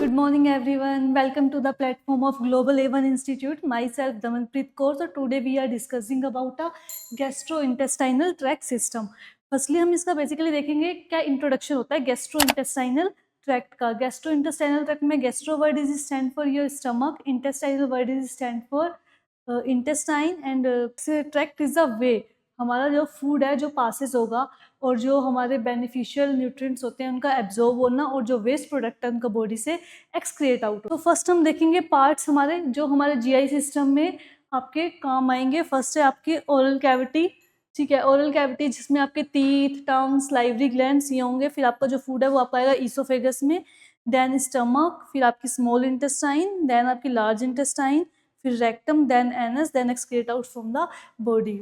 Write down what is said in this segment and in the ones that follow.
Good morning, everyone. Welcome to the platform of Global A1 Institute. Myself, Damanpreet Kaur. So today we are discussing about a gastrointestinal tract system. Firstly हम इसका basically देखेंगे क्या introduction होता है gastrointestinal tract का। Gastrointestinal tract में gastro word is stand for your stomach, intestinal word is stand for intestine and tract is a way हमारा जो फूड है जो पासिस होगा और जो हमारे बेनिफिशियल न्यूट्रिएंट्स होते हैं उनका एब्जॉर्ब होना और जो वेस्ट प्रोडक्ट है उनका बॉडी से एक्सक्रिएट आउट हो। तो फर्स्ट हम देखेंगे पार्ट्स हमारे जो हमारे जीआई सिस्टम में आपके काम आएंगे। फर्स्ट है आपकी ओरल कैविटी, ठीक है। ओरल कैविटी जिसमें आपके टीथ, टंग, सलाइवरी ग्लैंड्स ये होंगे। फिर आपका जो फूड है वो आपका आएगा ईसोफेगस में, देन स्टमक, फिर आपकी स्मॉल इंटेस्टाइन, देन आपकी लार्ज इंटेस्टाइन, फिर rectum, then anus, then excrete out from the body.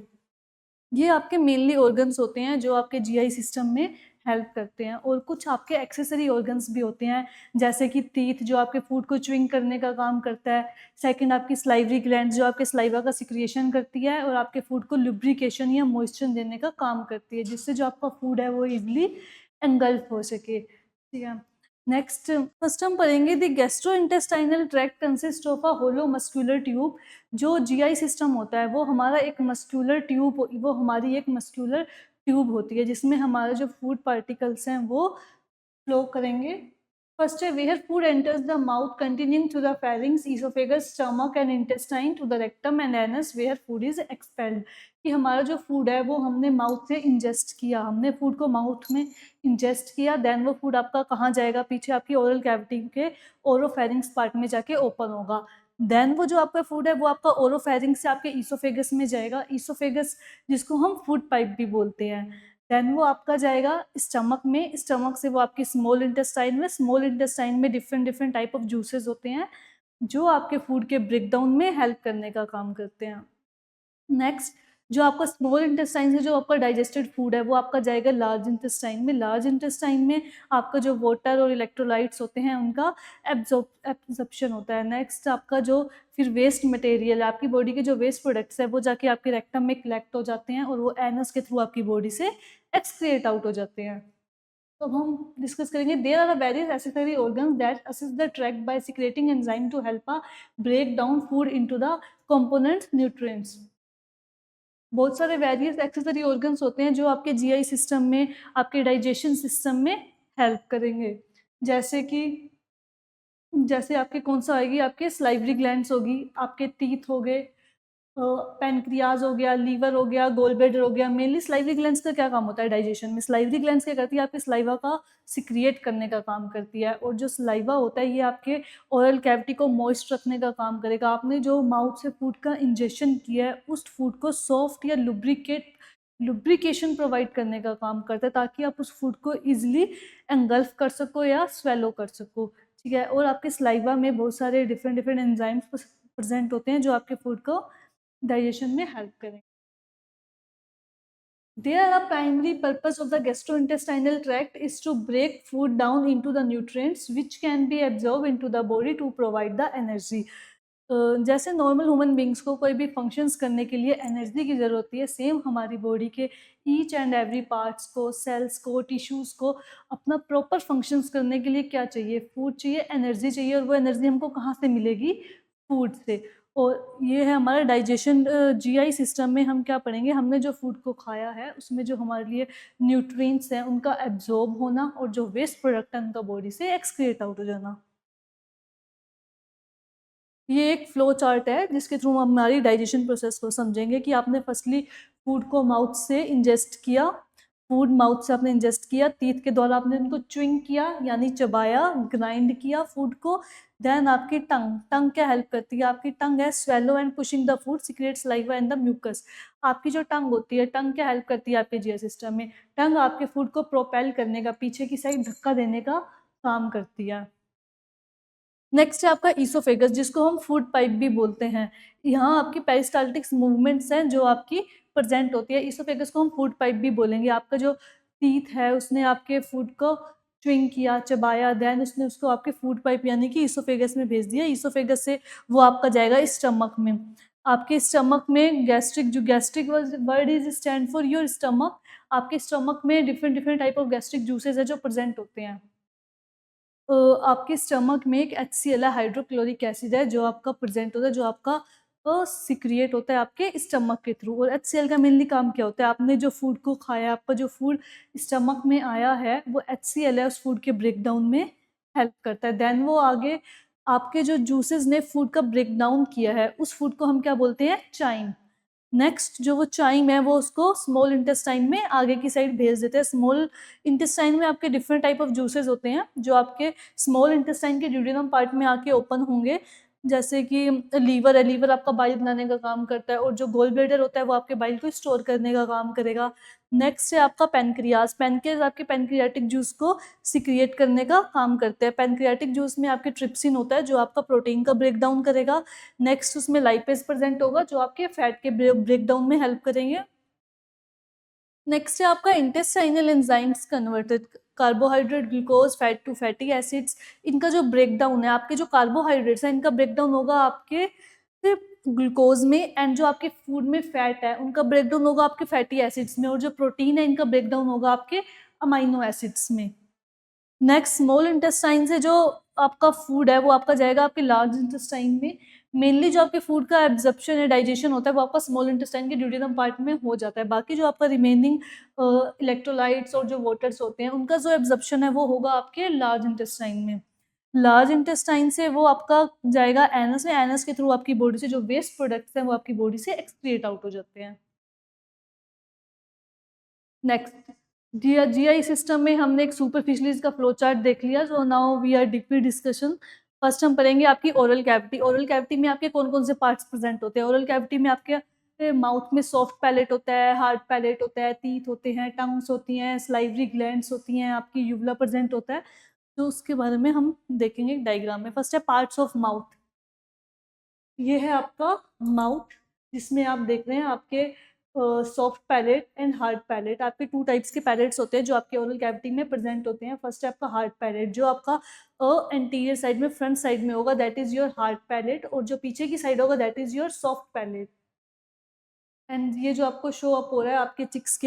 ये आपके मेनली ऑर्गन्स होते हैं जो आपके जीआई सिस्टम में हेल्प करते हैं। और कुछ आपके एक्सेसरी ऑर्गन्स भी होते हैं जैसे कि टीथ जो आपके फूड को च्युइंग करने का काम करता है। सेकंड आपकी स्लाइवरी ग्लैंड जो आपके स्लाइवा का सिक्रिएशन करती है और आपके फूड को लुब्रिकेशन या मॉइस्चर देने का काम करती है जिससे जो आपका फूड है वो इजली एंगल्फ हो सके, ठीक है। नेक्स्ट फर्स्ट हम पढ़ेंगे the gastrointestinal tract consist of a hollow muscular tube. जो जीआई सिस्टम होता है वो हमारा एक मस्कुलर ट्यूब, वो हमारी एक मस्कुलर ट्यूब होती है जिसमें हमारे जो फूड पार्टिकल्स हैं वो फ्लो करेंगे। फर्स्ट है where food enters the mouth continuing through the pharynx, oesophagus, stomach and intestine to the rectum and anus where food is expelled. कि हमारा जो फूड है वो हमने माउथ से इंजेस्ट किया, हमने फूड को माउथ में इंजेस्ट किया, देन वो फूड आपका कहाँ जाएगा, पीछे आपकी ओरल कैविटी के ओरोफेरिंग्स पार्ट में जाके ओपन होगा। देन वो जो आपका फूड है वो आपका ओरोफेरिंग से आपके ईसोफेगस में जाएगा, ईसोफेगस जिसको हम फूड पाइप भी बोलते हैं। देन वो आपका जाएगा स्टमक में, स्टमक से वो आपकी स्मॉल इंटेस्टाइन में, स्मॉल इंटेस्टाइन में different different type of juices होते हैं जो आपके फूड के ब्रेकडाउन में हेल्प करने का काम करते हैं। नेक्स्ट जो आपका स्मॉल इंटेस्टाइन से जो आपका डाइजेस्टेड फूड है वो आपका जाएगा लार्ज इंटेस्टाइन में। लार्ज इंटेस्टाइन में आपका जो वाटर और इलेक्ट्रोलाइट्स होते हैं उनका एब्जॉर्प्शन होता है। नेक्स्ट आपका जो फिर वेस्ट मटेरियल है, आपकी बॉडी के जो वेस्ट प्रोडक्ट्स है वो जाके आपके रेक्टम में कलेक्ट हो जाते हैं और वो एनस के थ्रू आपकी बॉडी से एक्सक्रिएट आउट हो जाते हैं। तो हम डिस्कस करेंगे there are various accessory organs that assist the tract by secreting enzyme to help a break down food into the components nutrients. बहुत सारे वेरियस एक्सेसरी ऑर्गन्स होते हैं जो आपके जीआई सिस्टम में, आपके डाइजेशन सिस्टम में हेल्प करेंगे। जैसे कि जैसे आपके कौन सा आएगी, आपके स्लाइवरी ग्लैंड्स होगी, आपके टीथ हो गए, पैनक्रियाज हो गया, लीवर हो गया, गोलब्लैडर हो गया। मेनली स्लाइवरी ग्लैंड्स का क्या काम होता है डाइजेशन में? स्लाइवरी ग्लैंड्स क्या करती है, आपके स्लाइवा का सिक्रिएट करने का काम करती है। और जो स्लाइवा होता है ये आपके ओरल कैविटी को मॉइस्ट रखने का काम करेगा। आपने जो माउथ से फूड का इंजेक्शन किया है उस फूड को सॉफ्ट या लुब्रिकेशन प्रोवाइड करने का काम करता है ताकि आप उस फूड को ईजिली एंगल्फ कर सको या स्वेलो कर सको, ठीक है। और आपके स्लाइवा में बहुत सारे डिफरेंट डिफरेंट एंजाइम्स प्रेजेंट होते हैं जो आपके फूड को डाइजेशन में हेल्प करें। There a primary purpose of the gastrointestinal tract is to break food down into the nutrients which can be absorbed into the body to provide the energy. जैसे normal human beings को कोई भी functions करने के लिए energy की ज़रूरत होती है, सेम हमारी बॉडी के ईच एंड एवरी पार्ट्स को, सेल्स को, टिश्यूज़ को अपना प्रॉपर फंक्शंस करने के लिए क्या चाहिए? फूड चाहिए, एनर्जी चाहिए। और वो एनर्जी हमको कहाँ से मिलेगी? फूड से। और ये है हमारा डाइजेशन। जीआई सिस्टम में हम क्या पढ़ेंगे, हमने जो फूड को खाया है उसमें जो हमारे लिए न्यूट्रिएंट्स हैं उनका एब्जॉर्ब होना और जो वेस्ट प्रोडक्ट है उनका बॉडी से एक्सक्रिएट आउट हो जाना। ये एक फ्लो चार्ट है जिसके थ्रू हम हमारी डाइजेशन प्रोसेस को समझेंगे कि आपने फर्स्टली फूड को माउथ से इंजेस्ट किया, फूड माउथ से आपने इंजेस्ट किया, टीथ के द्वारा आपने उनको च्युइंग किया यानी चबाया, ग्राइंड किया फूड को। देन आपकी टंग, टंग क्या हेल्प करती है? आपकी टंग है swallow and pushing the food, secrete saliva and the mucus. आपकी जो टंग होती है, टंग क्या हेल्प करती है आपके जीआई सिस्टम में? टंग आपके फूड को प्रोपेल करने का, पीछे की साइड धक्का देने का काम करती है। नेक्स्ट है आपका ईसोफेगस जिसको हम फूड पाइप भी बोलते हैं। यहाँ आपकी पेरिस्टाल्टिक्स मूवमेंट्स हैं जो आपकी प्रेजेंट होती है। ईसोफेगस को हम फूड पाइप भी बोलेंगे। आपका जो टीथ है उसने आपके फूड को च्युइंग किया, चबाया, देन उसने उसको आपके फूड पाइप यानी कि ईसोफेगस में भेज दिया। ईसोफेगस से वो आपका जाएगा स्टमक में। आपके स्टमक में गैस्ट्रिक, जो gastric word is stand for your stomach. आपके स्टमक में different different type of gastric juices है जो प्रेजेंट होते हैं। आपके स्टमक में एक HCl है, हाइड्रोक्लोरिक एसिड है, जो आपका प्रेजेंट होता है, जो आपका सिक्रिएट होता है आपके स्टमक के थ्रू। और HCl का मेनली काम क्या होता है, आपने जो फूड को खाया, आपका जो फूड स्टमक में आया है वो HCl है, उस फूड के ब्रेक डाउन में हेल्प करता है। देन वो आगे आपके जो जूसेस ने फूड का ब्रेक डाउन किया है, उस फूड को हम क्या बोलते हैं, चाइम। नेक्स्ट जो वो चाइम है वो उसको स्मॉल इंटेस्टाइन में आगे की साइड भेज देते हैं। स्मॉल इंटेस्टाइन में आपके डिफरेंट टाइप ऑफ जूसेस होते हैं जो आपके स्मॉल इंटेस्टाइन के ड्यूडेनम पार्ट में आके ओपन होंगे। जैसे कि लीवर है, लीवर आपका बाइल बनाने का काम करता है, और जो गोल ब्लेडर होता है वो आपके बाइल को स्टोर करने का काम करेगा। नेक्स्ट है आपका पैनक्रियाज। पैनक्रियाज आपके पैनक्रियाटिक जूस को सिक्रिएट करने का काम करते हैं। पैनक्रियाटिक जूस में आपके ट्रिप्सिन होता है जो आपका प्रोटीन का ब्रेक डाउन करेगा। नेक्स्ट उसमें लाइपेज प्रेजेंट होगा जो आपके फैट के ब्रेक डाउन में हेल्प करेंगे। नेक्स्ट है आपका intestinal enzymes converted carbohydrate, glucose, fat to fatty acids. इनका जो ब्रेक डाउन है, आपके जो कार्बोहाइड्रेट्स हैं इनका ब्रेक डाउन होगा आपके ग्लूकोज में, एंड जो आपके फूड में फैट है उनका ब्रेक डाउन होगा आपके फैटी एसिड्स में, और जो प्रोटीन है इनका ब्रेक डाउन होगा आपके अमाइनो एसिड्स में। नेक्स्ट स्मॉल इंटेस्टाइन से जो आपका फूड है वो आपका जाएगा आपके लार्ज इंटेस्टाइन में। मेनली जो आपके फूड का एब्जॉर्प्शन है, डाइजेशन होता है, वो आपका स्मॉल इंटेस्टाइन के ड्यूडेनम पार्ट में हो जाता है। बाकी जो आपका रिमेनिंग इलेक्ट्रोलाइट्स और जो वाटर्स होते हैं उनका जो एब्जॉर्प्शन है वो होगा आपके लार्ज इंटेस्टाइन में। लार्ज इंटेस्टाइन से वो आपका जाएगा एनस में, एनस के थ्रू आपकी बॉडी से जो वेस्ट प्रोडक्ट्स हैं वो आपकी बॉडी से एक्सक्रिएट आउट हो जाते हैं। नेक्स्ट जीआई सिस्टम में हमने एक सुपरफिशियली इसका फ्लो चार्ट देख लिया। So now we are deeply discussion. First हम पढ़ेंगे आपकी ओरल कैविटी। ओरल कैविटी में आपके कौन कौन से पार्ट्स प्रेजेंट होते हैं। ओरल कैविटी में आपके माउथ में सॉफ्ट पैलेट होता है, हार्ड पैलेट होता है, टीथ होते हैं, टंग्स होती हैं, स्लाइवरी ग्लैंड्स होती हैं, आपकी यूवला प्रेजेंट होता है। तो उसके बारे में हम देखेंगे डायग्राम में। फर्स्ट है पार्ट्स ऑफ माउथ। ये है आपका माउथ, जिसमें आप देख रहे हैं आपके soft palate and hard palate. आपके टू टाइप्स के पैलेट्स होते हैं जो आपके ओरल कैविटी में प्रेजेंट होते हैं। फर्स्ट है आपका हार्ड पैलेट, जो आपका एंटीरियर साइड में, फ्रंट साइड में होगा, that is your hard palate, और जो पीछे की साइड होगा that is your soft palate. And ये जो आपको शो अप हो रहा है आपके चिक्स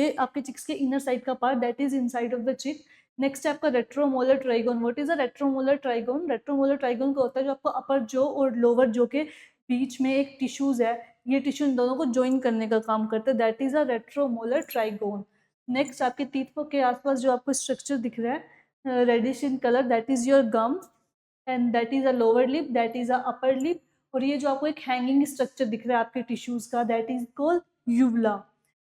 के इनर साइड का part, that is inside of the cheek. Next है आपका retromolar trigone. What is a retromolar trigone. Retromolar trigone का होता है जो आपको अपर जो और लोअर जो के बीच में एक टिश्यूज है, ये टिश्यू इन दोनों को ज्वाइन करने का काम करता है, that is a retromolar trigone. Next आपके टीथ के आसपास जो आपको स्ट्रक्चर दिख रहा है reddish in colour, that is your gum, and that is a lower lip, that is a upper lip. और ये जो आपको एक हैंगिंग स्ट्रक्चर दिख रहा है आपके टिश्यूज का, दैट इज कॉल्ड यूवला।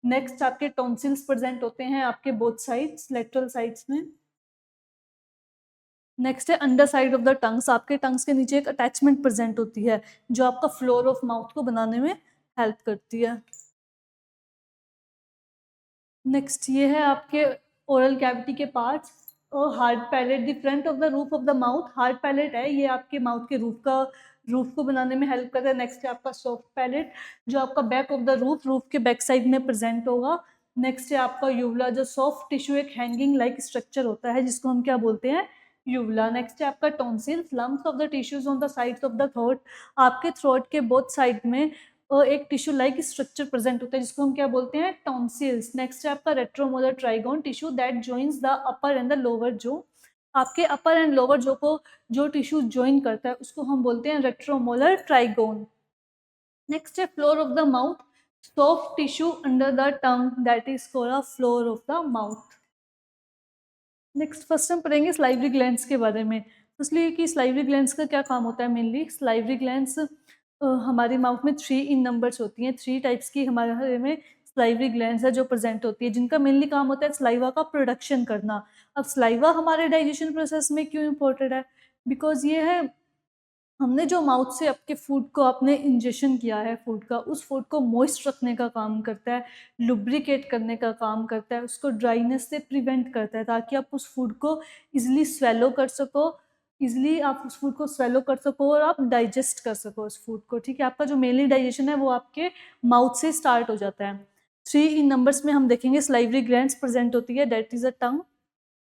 नेक्स्ट आपके टॉन्सिल्स प्रेजेंट होते हैं आपके बोथ साइड्स, लेटरल साइड्स में। नेक्स्ट है under side of the tongues. आपके टंग्स के नीचे एक अटैचमेंट प्रेजेंट होती है जो आपका फ्लोर ऑफ माउथ को बनाने में हेल्प करती है। नेक्स्ट ये है आपके ओरल कैविटी के पार्ट्स। और hard palate, the front of the roof of the mouth, hard palate है, ये आपके माउथ के रूफ को बनाने में हेल्प करता है। नेक्स्ट है आपका सॉफ्ट पैलेट, जो आपका बैक ऑफ द रूफ के बैक साइड में प्रेजेंट होगा। नेक्स्ट है आपका यूवला, जो सॉफ्ट टिश्यू एक हैंगिंग लाइक स्ट्रक्चर होता है जिसको हम क्या बोलते हैं, यूवला। नेक्स्ट है आपका tonsils, lumps of the tissues on the sides of the throat. आपके थ्रोट के बोथ साइड में और एक टिश्यू लाइक स्ट्रक्चर प्रेजेंट होता है जिसको हम क्या बोलते हैं, टॉन्सिल्स। नेक्स्ट है आपका retromolar trigone tissue that joins the upper and the lower jaw. आपके अपर एंड लोअर जो को जो टिश्यू ज्वाइन करता है उसको हम बोलते हैं रेट्रोमोलर ट्राइगोन। नेक्स्ट है floor of the mouth, soft tissue under the tongue, that is called a floor of the mouth. Next first हम पढ़ेंगे स्लाइवरी ग्लैंड्स के बारे में। इसलिए कि स्लाइवरी ग्लैंड्स का क्या काम होता है, मेनली स्लाइवरी ग्लैंड्स हमारे माउथ में 3 इन नंबर्स होती हैं। 3 टाइप्स की हमारे में स्लाइवरी ग्लैंड्स है जो प्रेजेंट होती है, जिनका मेनली काम होता है स्लाइवा का प्रोडक्शन करना। अब स्लाइवा हमारे डाइजेशन प्रोसेस में क्यों इम्पोर्टेंट है, बिकॉज ये है हमने जो माउथ से आपके फूड को आपने इंजेक्शन किया है फूड का, उस फूड को मॉइस्ट रखने का काम करता है, लुब्रिकेट करने का काम करता है, उसको ड्राइनेस से प्रिवेंट करता है ताकि आप उस फूड को इजीली स्वेलो कर सको, इजीली आप उस फूड को स्वेलो कर सको और आप डाइजेस्ट कर सको उस फूड को। ठीक है, आपका जो मेनली डाइजेशन है वो आपके माउथ से स्टार्ट हो जाता है। 3 इन नंबर्स में हम देखेंगे स्लाइवरी ग्लैंड्स प्रेजेंट होती है, that is a tongue.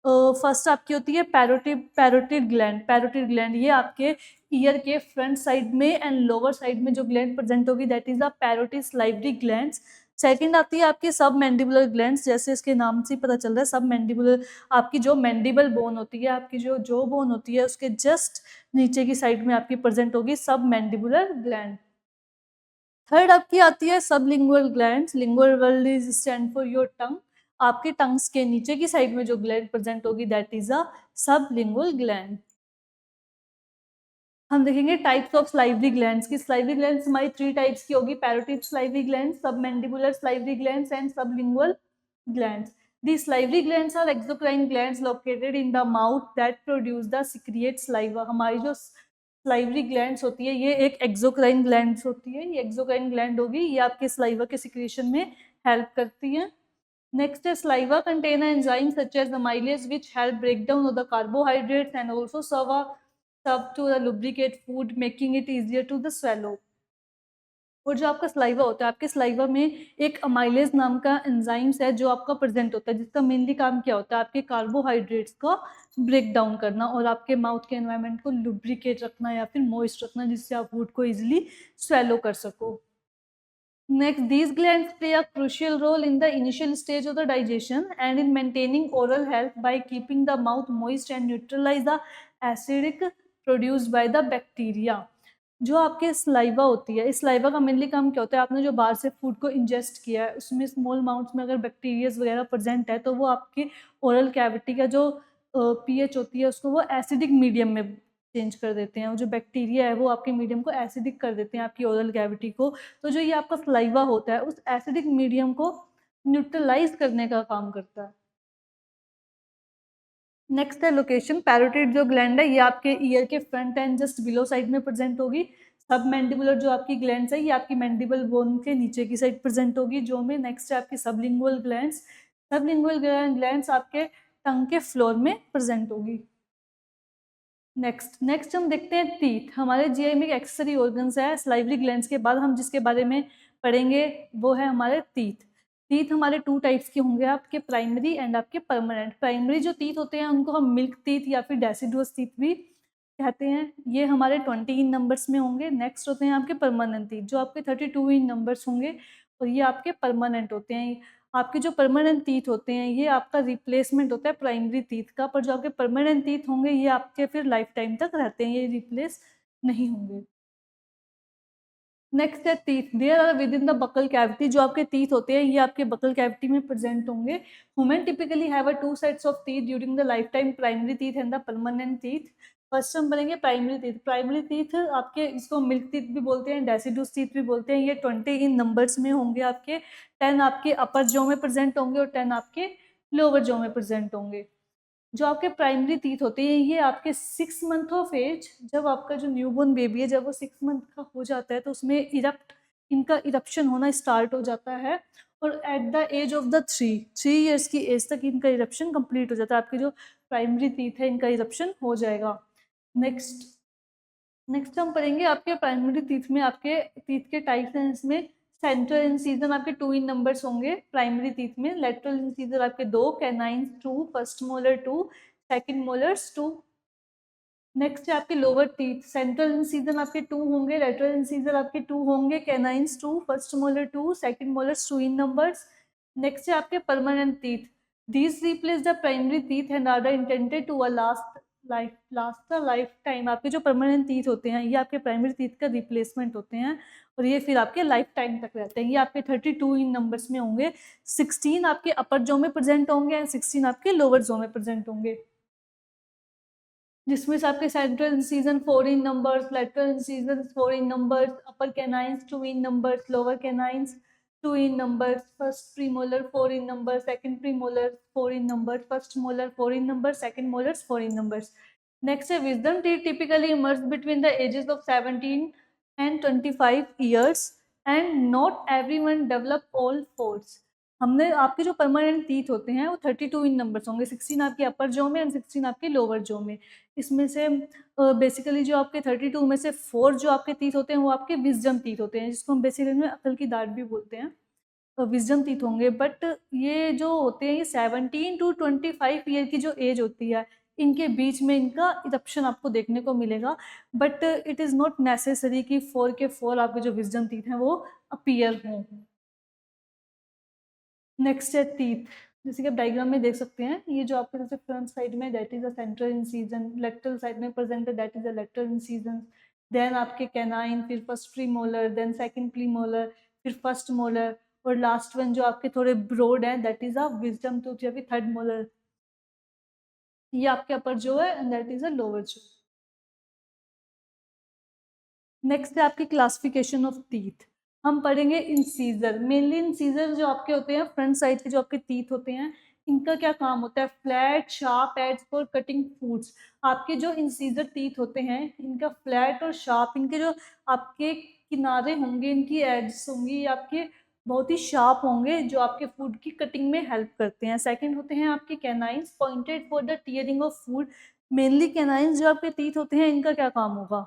First आपकी होती है पैरोटिड ग्लैंड। पैरोटिड ग्लैंड ये आपके ईयर के फ्रंट साइड में एंड लोअर साइड में जो ग्लैंड प्रेजेंट होगी that is the parotid salivary glands. Second आती है आपकी सब मैंडिबुलर ग्लैंड्स, जैसे इसके नाम से ही पता चल रहा है सब मैंडिबुलर, आपकी जो मैंडिबल बोन होती है, आपकी जो बोन होती है उसके जस्ट नीचे की साइड में आपकी प्रेजेंट होगी सब मैंडिबुलर ग्लैंड। थर्ड आपकी आती है sublingual glands, lingual word is stand for your tongue, आपके टंग्स के नीचे की साइड में जो ग्लैंड प्रेजेंट होगी that is a sublingual gland. हम देखेंगे टाइप्स ऑफ स्लाइवरी ग्लैंड्स की। स्लाइवरी ग्लैंड्स हमारी 3 टाइप्स की होगी, parotid salivary glands, submandibular salivary glands and sublingual glands. These salivary glands are exocrine glands located in the mouth that produce the secrete saliva। हमारी जो salivary glands होती है ये एक exocrine glands होती है, ये exocrine gland होगी, ये आपके saliva के secretion में help करती है। Next is saliva contain enzymes such as amylase which help break down of the carbohydrates and also serve to lubricate food making it easier to the swallow। और जो आपका सलाइवा होता है, आपके सलाइवा में एक अमाइलेज नाम का एंजाइम्स है जो आपका प्रेजेंट होता है, जिसका मेनली काम क्या होता है आपके कार्बोहाइड्रेट्स का ब्रेक डाउन करना और आपके माउथ के एनवायरनमेंट को लुब्रिकेट रखना या फिर मॉइस्ट रखना, जिससे आप फूड को इजीली स्वेलो कर सको। Next, these glands play a crucial role in the initial stage of the digestion and in maintaining oral health by keeping the mouth moist and neutralize the acidic produced by the bacteria। जो आपके saliva होती है, इस saliva का mainly काम क्या होता है, आपने जो बाहर से फूड को इंजेस्ट किया है उसमें स्मॉल अमाउंट्स में अगर बैक्टीरियाज वगैरह प्रेजेंट है तो वो आपके ओरल कैविटी का जो पीएच होती है उसको वो एसिडिक मीडियम में चेंज कर देते हैं। वो जो बैक्टीरिया है वो आपके मीडियम को एसिडिक कर देते हैं, आपकी ओरल कैविटी को। तो जो ये आपका सलाइवा होता है उस एसिडिक मीडियम को न्यूट्रलाइज करने का काम करता है। नेक्स्ट है लोकेशन। पैरोटिड जो ग्लैंड है ये आपके ईयर के front end just below side में प्रेजेंट होगी। सब मैंडिबुलर जो आपकी ग्लैंड्स है ये आपकी मैंडिबल बोन के नीचे की साइड प्रेजेंट होगी जो में। नेक्स्ट है आपकी सबलिंगुअल ग्लैंड्स। सबलिंगुअल ग्लैंड्स आपके टंग के फ्लोर में प्रेजेंट होगी। नेक्स्ट हम देखते हैं टीथ। हमारे जीआई में एक एक्सेसरी ऑर्गन्स है स्लाइवरी ग्लैंड्स के बाद हम जिसके बारे में पढ़ेंगे वो है हमारे टीथ। टीथ हमारे 2 टाइप्स के होंगे, आपके प्राइमरी एंड आपके परमानेंट। प्राइमरी जो टीथ होते हैं उनको हम मिल्क टीथ या फिर डेसिडुअस टीथ भी कहते हैं, ये हमारे 20 इन नंबर्स में होंगे। नेक्स्ट होते हैं आपके परमानेंट टीथ जो आपके 32 इन नंबर्स होंगे और ये आपके परमानेंट होते हैं। आपके जो परमानेंट टीथ होते हैं ये आपका रिप्लेसमेंट होता है प्राइमरी टीथ का, पर जो आपके परमानेंट टीथ होंगे ये आपके फिर लाइफ टाइम तक रहते हैं, ये रिप्लेस नहीं होंगे। नेक्स्ट है teeth. There are within the buccal cavity. जो आपके टीथ होते हैं ये आपके बकल कैविटी में प्रेजेंट होंगे। Women typically have a 2 sets of teeth during the lifetime, primary teeth and the permanent teeth. First हम बनेंगे प्राइमरी टीथ। प्राइमरी टीथ आपके इसको मिल्क टीथ भी बोलते हैं, डेसिडुअस टीथ भी बोलते हैं। ये 20 इन नंबर्स में होंगे आपके। 10 आपके अपर जॉ में प्रेजेंट होंगे और 10 आपके लोअर जॉ में प्रेजेंट होंगे। जो आपके प्राइमरी टीथ होते हैं ये आपके 6 मंथ ऑफ एज, जब आपका जो न्यूबॉर्न बेबी है जब वो 6 मंथ का हो जाता है तो उसमें इनका इरप्शन होना स्टार्ट हो जाता है और at the age of the 3 years की एज तक इनका इरप्शन कंप्लीट हो जाता है। आपके जो प्राइमरी टीथ है इनका इरप्शन हो जाएगा। नेक्स्ट नेक्स्ट हम पढ़ेंगे आपके प्राइमरी टीथ में आपके टीथ के टाइप्स हैं। इसमें सेंट्रल इंसीजन आपके 2 इन नंबर्स होंगे प्राइमरी टीथ में। लेटरल इंसीजन आपके 2, canines 2, first molar 2, second molars 2। Next है आपके लोअर टीथ। सेंट्रल इंसीजन आपके 2 होंगे, लेटरल इंसीजन आपके 2 होंगे, canines 2, first molar 2, second molars 2 in numbers. Next है आपके permanent teeth. These replace the primary teeth and are intended to a last the lifetime. आपके जो परमानेंट टीथ होते हैं ये आपके प्राइमरी टीथ का रिप्लेसमेंट होते हैं और ये फिर आपके लाइफ टाइम तक रहते हैं। ये आपके 32 इन नंबर्स में होंगे। 16 आपके अपर जॉ में प्रेजेंट होंगे एंड 16 आपके लोअर जॉ में प्रेजेंट होंगे, जिसमें से आपके central incision 4 in numbers, lateral incision 4 in numbers, upper canines 2 in numbers, lower canines 2 in numbers, first premolar 4 in numbers, second premolar 4 in numbers, first molar 4 in numbers, second molars 4 in numbers. Next है wisdom teeth typically emerge between the ages of 17 and 25 years and not everyone develop all fours। हमने आपके जो permanent teeth होते हैं वो 32 इन numbers होंगे, 16 आपके अपर jaw में एंड 16 आपके लोअर जॉ में। इसमें से बेसिकली जो आपके 32 में से 4 जो आपके टीथ होते हैं वो आपके विजडम टीथ होते हैं, जिसको हम बेसिकली में अकल की दाढ़ भी बोलते हैं। विजडम टीथ होंगे, बट ये जो होते हैं ये 17 टू 25 ईयर की जो एज होती है इनके बीच में इनका इरप्शन आपको देखने को मिलेगा, but it is not necessary कि 4 के 4 आपके जो विजडम टीथ हैं वो अपीयर हों। नेक्स्ट है टीथ। जैसे कि आप डायग्राम में देख सकते हैं, ये जो आपके जैसे फ्रंट साइड में that is a central incision, lateral side में प्रेजेंट है that is a lateral incision, then आपके कैनाइन, फिर first premolar, then second premolar, फिर फर्स्ट मोलर, और लास्ट वन जो आपके थोड़े ब्रॉड है that is a wisdom tooth या फिर थर्ड मोलर। ये आपके अपर जो है and that is a lower jaw. Next है आपकी क्लासिफिकेशन ऑफ टीथ। हम पढ़ेंगे इंसीजर। मेनली इंसीजर जो आपके होते हैं फ्रंट साइड के जो आपके टीथ होते हैं, इनका क्या काम होता है? Flat sharp edges for cutting foods. आपके जो इंसीजर टीथ होते हैं, इनका फ्लैट और शार्प, इनके जो आपके किनारे होंगे, इनकी एड्स होंगी, ये आपके बहुत ही शार्प होंगे, जो आपके फूड की कटिंग में हेल्प करते हैं। सेकंड होते हैं आपके canines, pointed for the tearing of food. Mainly canines जो आपके टीथ होते हैं, इनका क्या काम होगा?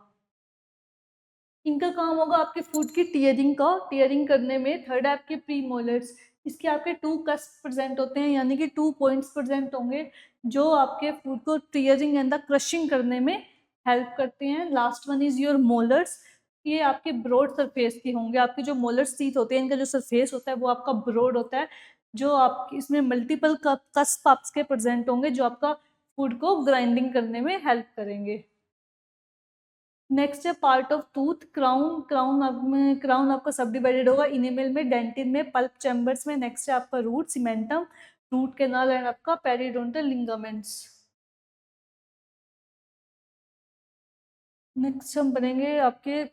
इनका काम होगा आपके फूड की टीयरिंग का, टीयरिंग करने में। थर्ड है आपके प्री मोलर्स। इसके आपके टू कस्प प्रेजेंट होते हैं, यानी कि 2 पॉइंट्स प्रेजेंट होंगे, जो आपके फूड को टीयरिंग एंड द क्रशिंग करने में हेल्प करते हैं। Last one is your molars. ये आपके ब्रॉड सरफेस के होंगे। आपके जो मोलर्स टीथ होते हैं, इनका जो सरफेस होता है वो आपका ब्रॉड होता है, जो आप इसमें मल्टीपल कस्प आपके प्रेजेंट होंगे, जो आपका फूड को ग्राइंडिंग करने में हेल्प करेंगे। नेक्स्ट है part of tooth, crown. Crown आपका सब डिवाइडेड होगा इनेमल में, डेंटिन में, पल्प चैम्बर्स में। नेक्स्ट है आपका root, cementum, root canal and आपका पेरिडोंटल लिगामेंट्स। नेक्स्ट हम पढ़ेंगे आपके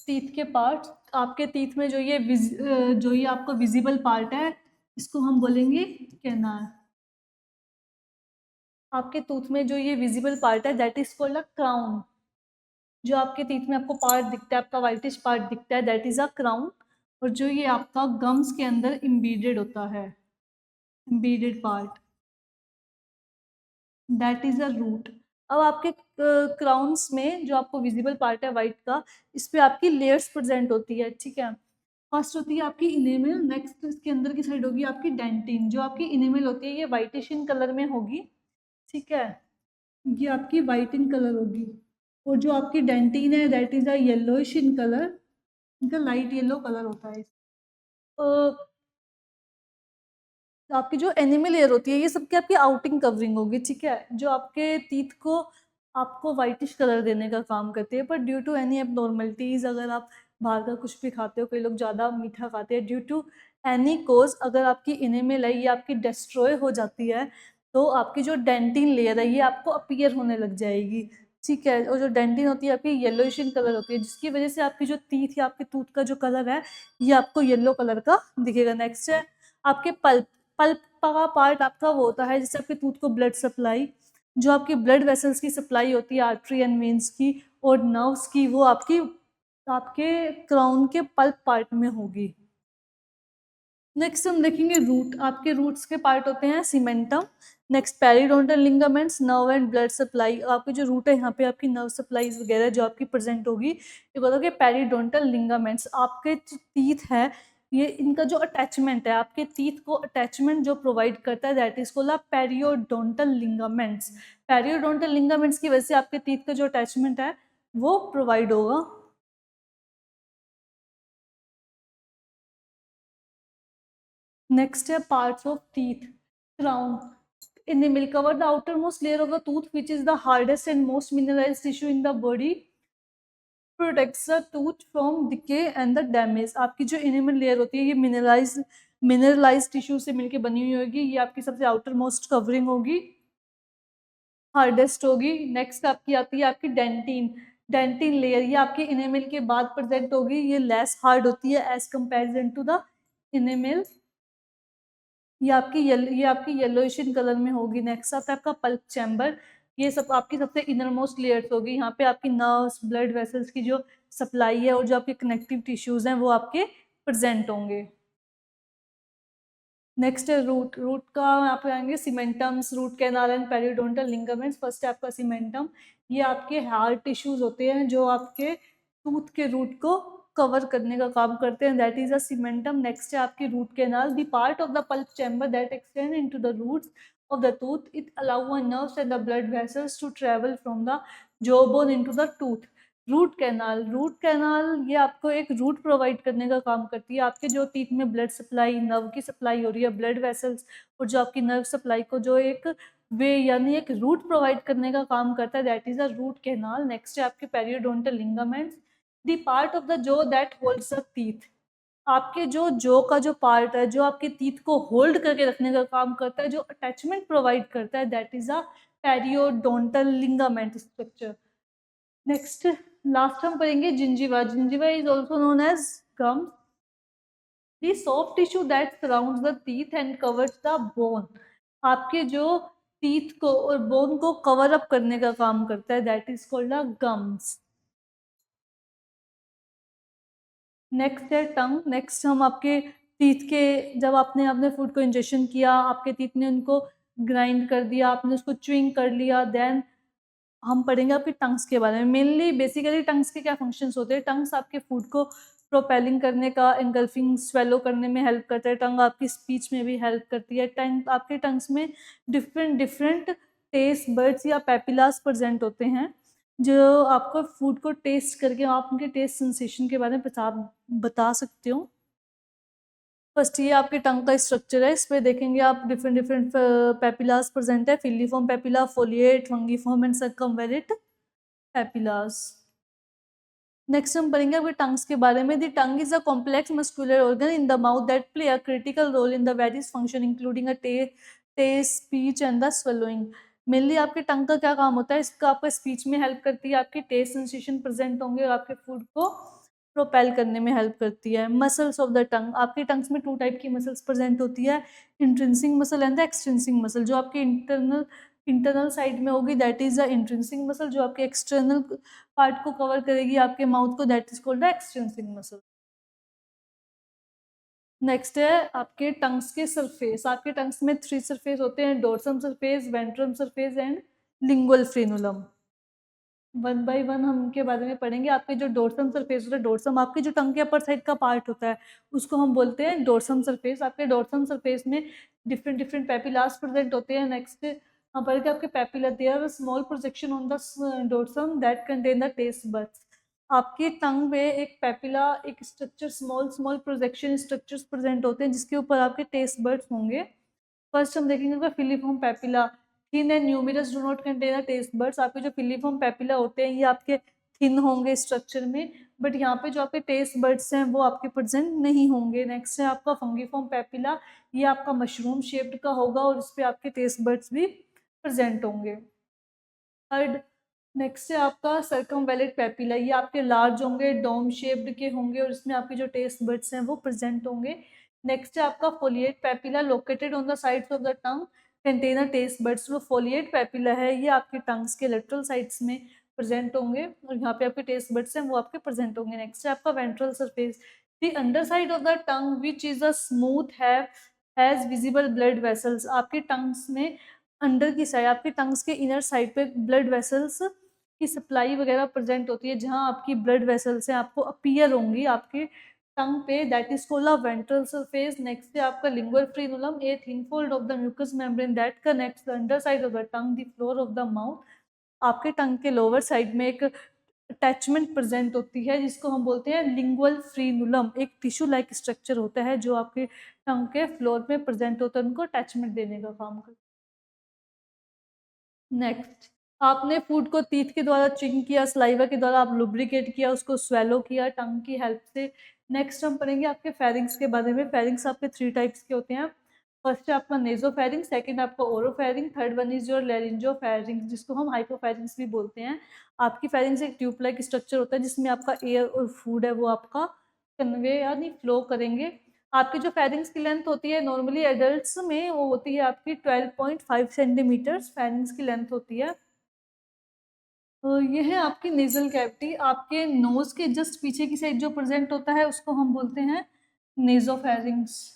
टीथ के पार्ट। आपके टीथ में जो ये आपका विजिबल पार्ट है, इसको हम बोलेंगे कैनाल। आपके टूथ में जो ये विजिबल पार्ट है that is called a crown. जो आपके टीथ में आपको पार्ट दिखता है, आपका वाइटिश पार्ट दिखता है, दैट इज अ क्राउन। और जो ये आपका गम्स के अंदर इम्बीडेड होता है, embedded part, that is a root. अब आपके क्राउन्स में जो आपको विजिबल पार्ट है वाइट का, इस पे आपकी लेयर्स प्रेजेंट होती है, ठीक है। फर्स्ट होती है आपकी इनेमल, नेक्स्ट इसके अंदर की साइड होगी आपकी डेंटिन। जो आपकी इनेमल होती है ये वाइटिश इन कलर में होगी, ठीक है, ये आपकी वाइट इन कलर होगी। और जो आपकी डेंटिन है that is a yellowish in colour, इनका लाइट येलो कलर होता है। तो आपकी जो एनिमल लेयर होती है, ये सबकी आपकी आउटिंग कवरिंग होगी, ठीक है, जो आपके टीथ को आपको वाइटिश कलर देने का काम करती है। पर ड्यू टू एनी एबनॉर्मलिटीज, अगर आप बाहर का कुछ भी खाते हो, कई लोग ज़्यादा मीठा खाते हैं, ड्यू टू एनी कोज अगर आपकी एनिमल है ये आपकी डिस्ट्रॉय हो जाती है, तो आपकी जो डेंटिन लेयर है ये आपको अपीयर होने लग जाएगी, ठीक है। और जो डेंटिन होती है आपकी येलोइश इन कलर होती है, जिसकी वजह से आपकी जो टीथ या आपके टूथ का जो कलर है ये आपको येलो कलर का दिखेगा। नेक्स्ट है आपके पल्प। पल्प का पार्ट आपका वो होता है जिससे आपके टूथ को ब्लड सप्लाई, जो आपकी ब्लड वेसल्स की सप्लाई होती है, आर्टरी एंड वेन्स की और नर्व्स की, वो आपकी आपके क्राउन के पल्प पार्ट में होगी। नेक्स्ट हम देखेंगे रूट। आपके रूट्स के पार्ट होते हैं cementum, next periodontal ligaments, nerve and blood supply. आपकी जो रूट है यहाँ पे आपकी नर्व सप्लाईज वगैरह जो आपकी प्रेजेंट होगी, ये बोलोगे पेरिडोंटल लिगामेंट्स। आपके जो टीथ है, ये इनका जो अटैचमेंट है, आपके टीथ को अटैचमेंट जो प्रोवाइड करता है that is called periodontal ligaments. Periodontal ligaments की वजह से आपके टीथ का जो अटैचमेंट है वो प्रोवाइड होगा। Next है parts of teeth. Crown. In the milk cover the outermost layer of the tooth, which is the hardest and most mineralized tissue in the body, protects the tooth from decay and the damage. आपकी जो enamel layer होती है ये mineralized tissue से मिलके बनी हुई होगी। ये आपकी सबसे आउटर मोस्ट कवरिंग होगी, हार्डेस्ट होगी। नेक्स्ट आपकी आती है आपकी डेंटिन। डेंटिन लेयर ये आपके इनेमल के बाद प्रेजेंट होगी, ये लेस हार्ड होती है as comparison to the enamel. ये आपकी येलोइश इन कलर में होगी। नेक्स्ट आता है आपका पल्प चैम्बर। ये सब आपकी सबसे इनर मोस्ट लेयर्स होगी। यहाँ पे आपकी नर्व्स, ब्लड वेसल्स की जो सप्लाई है और जो आपके कनेक्टिव टिश्यूज हैं वो आपके प्रेजेंट होंगे। नेक्स्ट है रूट। रूट का यहाँ पे आएंगे cementums, root canal and periodontal ligaments. First है आपका सीमेंटम। ये आपके हार्ड टिश्यूज होते हैं जो आपके टूथ के रूट को कवर करने का काम करते हैं, that is a cementum. Next है आपकी root canal, the part of the pulp chamber that extend into the roots of the tooth. It allow a nerves and the blood vessels to travel from the jawbone into the tooth. Root canal ये आपको एक root provide करने का काम करती है। आपके जो टीथ में ब्लड सप्लाई, नर्व की सप्लाई हो रही है, ब्लड वेसल्स और जो आपकी नर्व सप्लाई को जो एक वे यानी एक रूट प्रोवाइड करने का काम करता है, that is a root canal. Next है आपके periodontal ligaments, the part of the jaw that holds the teeth. आपके जो जॉ का जो पार्ट है, जो आपके टीथ को होल्ड करके रखने का काम करता है, जो अटैचमेंट प्रोवाइड करता है, that is a periodontal ligament structure. Next last हम पढ़ेंगे gingiva. Gingiva is also known as gum, the soft tissue that surrounds the teeth and covers the bone. आपके जो टीथ को और बोन को कवर अप करने का काम करता है, that is called a gums. Next है टंग। नेक्स्ट हम आपके टीथ के, जब आपने अपने फूड को इंजेक्शन किया, आपके टीथ ने उनको ग्राइंड कर दिया, आपने उसको च्युइंग कर लिया, देन हम पढ़ेंगे आपके टंग्स के बारे में। मेनली बेसिकली टंग्स के क्या फंक्शंस होते हैं। टंग्स आपके फूड को प्रोपेलिंग करने का, एंगल्फिंग, स्वेलो करने में हेल्प करता है। टंग आपकी स्पीच में भी हेल्प करती है। टंग आपके टंग्स में डिफरेंट डिफरेंट टेस्ट बर्ड्स या पेपिलास प्रेजेंट होते हैं, जो आपको फूड को टेस्ट करके आप उनके टेस्ट सेंसेशन के बारे में बता सकते हो। फर्स्ट ये आपके टंग का स्ट्रक्चर है। इस पे देखेंगे आप डिफरेंट डिफरेंट पेपिलास प्रेजेंट है। Filiform papilla, foliate, fungiform and circumvallate papillas. Next हम पढ़ेंगे आपके टंग्स के बारे में। The tongue is a complex muscular organ in the mouth that play a critical role in the various function including a taste, speech and the swallowing. Mainly आपके tongue का क्या काम होता है, इसका आपका स्पीच में हेल्प करती है, आपके टेस्ट सेंसेशन प्रेजेंट होंगे और आपके फूड को प्रोपेल करने में हेल्प करती है। मसल्स ऑफ द टंग, आपके टंग्स में टू टाइप की मसल्स प्रेजेंट होती है, intrinsic muscle and the extrinsic muscle. जो आपके इंटरनल साइड में होगी, that is the intrinsic muscle. जो आपके एक्सटर्नल पार्ट को कवर करेगी, आपके माउथ को, that is called the extrinsic muscle. Next है आपके टंग्स के सरफेस। आपके टंग्स में थ्री सरफेस होते हैं, dorsum surface, ventrum surface and lingual frenulum. One by one हम उनके बारे में पढ़ेंगे। आपके जो डोर्सम सरफेस होता है, डोर्सम आपके जो टंग के अपर साइड का पार्ट होता है, उसको हम बोलते हैं डोर्सम सरफेस। आपके डोर्सम सरफेस में डिफरेंट डिफरेंट पेपिलास प्रेजेंट होते हैं। नेक्स्ट हम पढ़ेंगे आपके papilla, there small projection on the dorsum that contain the taste buds. आपके टंग में एक पेपिला, एक structure, small small projection structures present होते हैं, जिसके ऊपर आपके टेस्ट बड्स होंगे। फर्स्ट हम देखेंगे filiform papilla, thin and numerous, do not contain a taste buds. आपके जो फिलीफॉर्म पेपिला होते हैं, ये आपके थिन होंगे स्ट्रक्चर में, बट यहाँ पे जो आपके टेस्ट बड्स हैं वो आपके प्रेजेंट नहीं होंगे। नेक्स्ट है आपका फंगीफॉर्म पेपिला, ये आपका मशरूम शेप्ड का होगा और इस पे आपके टेस्ट बड्स भी प्रेजेंट होंगे। थर्ड नेक्स्ट है आपका सर्कमवेलेट पेपिला, ये आपके लार्ज होंगे, डोम शेप्ड के होंगे और इसमें आपके जो टेस्ट बड्स हैं वो प्रेजेंट होंगे। नेक्स्ट है आपका folate papilla, located on the sides of the tongue, container taste buds. वो फोलिएट पेपिला है, ये आपके टंग्स के लेटरल साइड्स में प्रेजेंट होंगे और यहाँ पे आपके टेस्ट बड्स हैं वो आपके प्रेजेंट होंगे। नेक्स्ट है आपका ventral surface, the underside of the tongue which is a smooth has visible blood vessels. आपके टंग्स में अंडर की साइड, आपके टंग्स के इनर साइड पे ब्लड वेसल्स की सप्लाई वगैरह प्रेजेंट होती है, जहाँ आपकी ब्लड वेसल्स हैं आपको अपीयर होंगी आपके टंग पे, that is called a ventral surface. Next है आपका lingual frenulum, a thin fold of the mucus membrane that connects the underside of the tongue the floor of the mouth. आपके tongue के lower side में एक attachment present होती है, जिसको हम बोलते हैं लिंगुअल फ्रीनुलम। एक टिश्यू लाइक स्ट्रक्चर होता है जो आपके टंग के फ्लोर में प्रेजेंट होता है, उनको अटैचमेंट देने का काम करता है। नेक्स्ट, आपने फूड को टीथ के द्वारा च्युइंग किया, सलाइवा के द्वारा आप लुब्रिकेट किया, उसको स्वेलो किया टंग की हेल्प से। नेक्स्ट हम पढ़ेंगे आपके फेरिंग्स के बारे में। फेरिंग्स आपके थ्री टाइप्स के होते हैं। फर्स्ट है आपका नेजोफेरिंग, सेकंड आपका ओरोफेरिंग, थर्ड वन इज योर लेरिंजोफेरिंग, जिसको हम हाइपोफेरिंग्स भी बोलते हैं। आपकी फेरिंग्स एक ट्यूब लाइक स्ट्रक्चर होता है, जिसमें आपका एयर और फूड है वो आपका कन्वे यानी फ्लो करेंगे। आपकी जो फेरिंग्स की लेंथ होती है, नॉर्मली एडल्ट्स में वो होती है आपकी 12.5 सेंटीमीटर्स फेरिंग्स की लेंथ होती है। तो ये है आपकी नेजल कैविटी। आपके नोज के जस्ट पीछे की साइड जो प्रेजेंट होता है उसको हम बोलते हैं नेजोफेरिंग्स।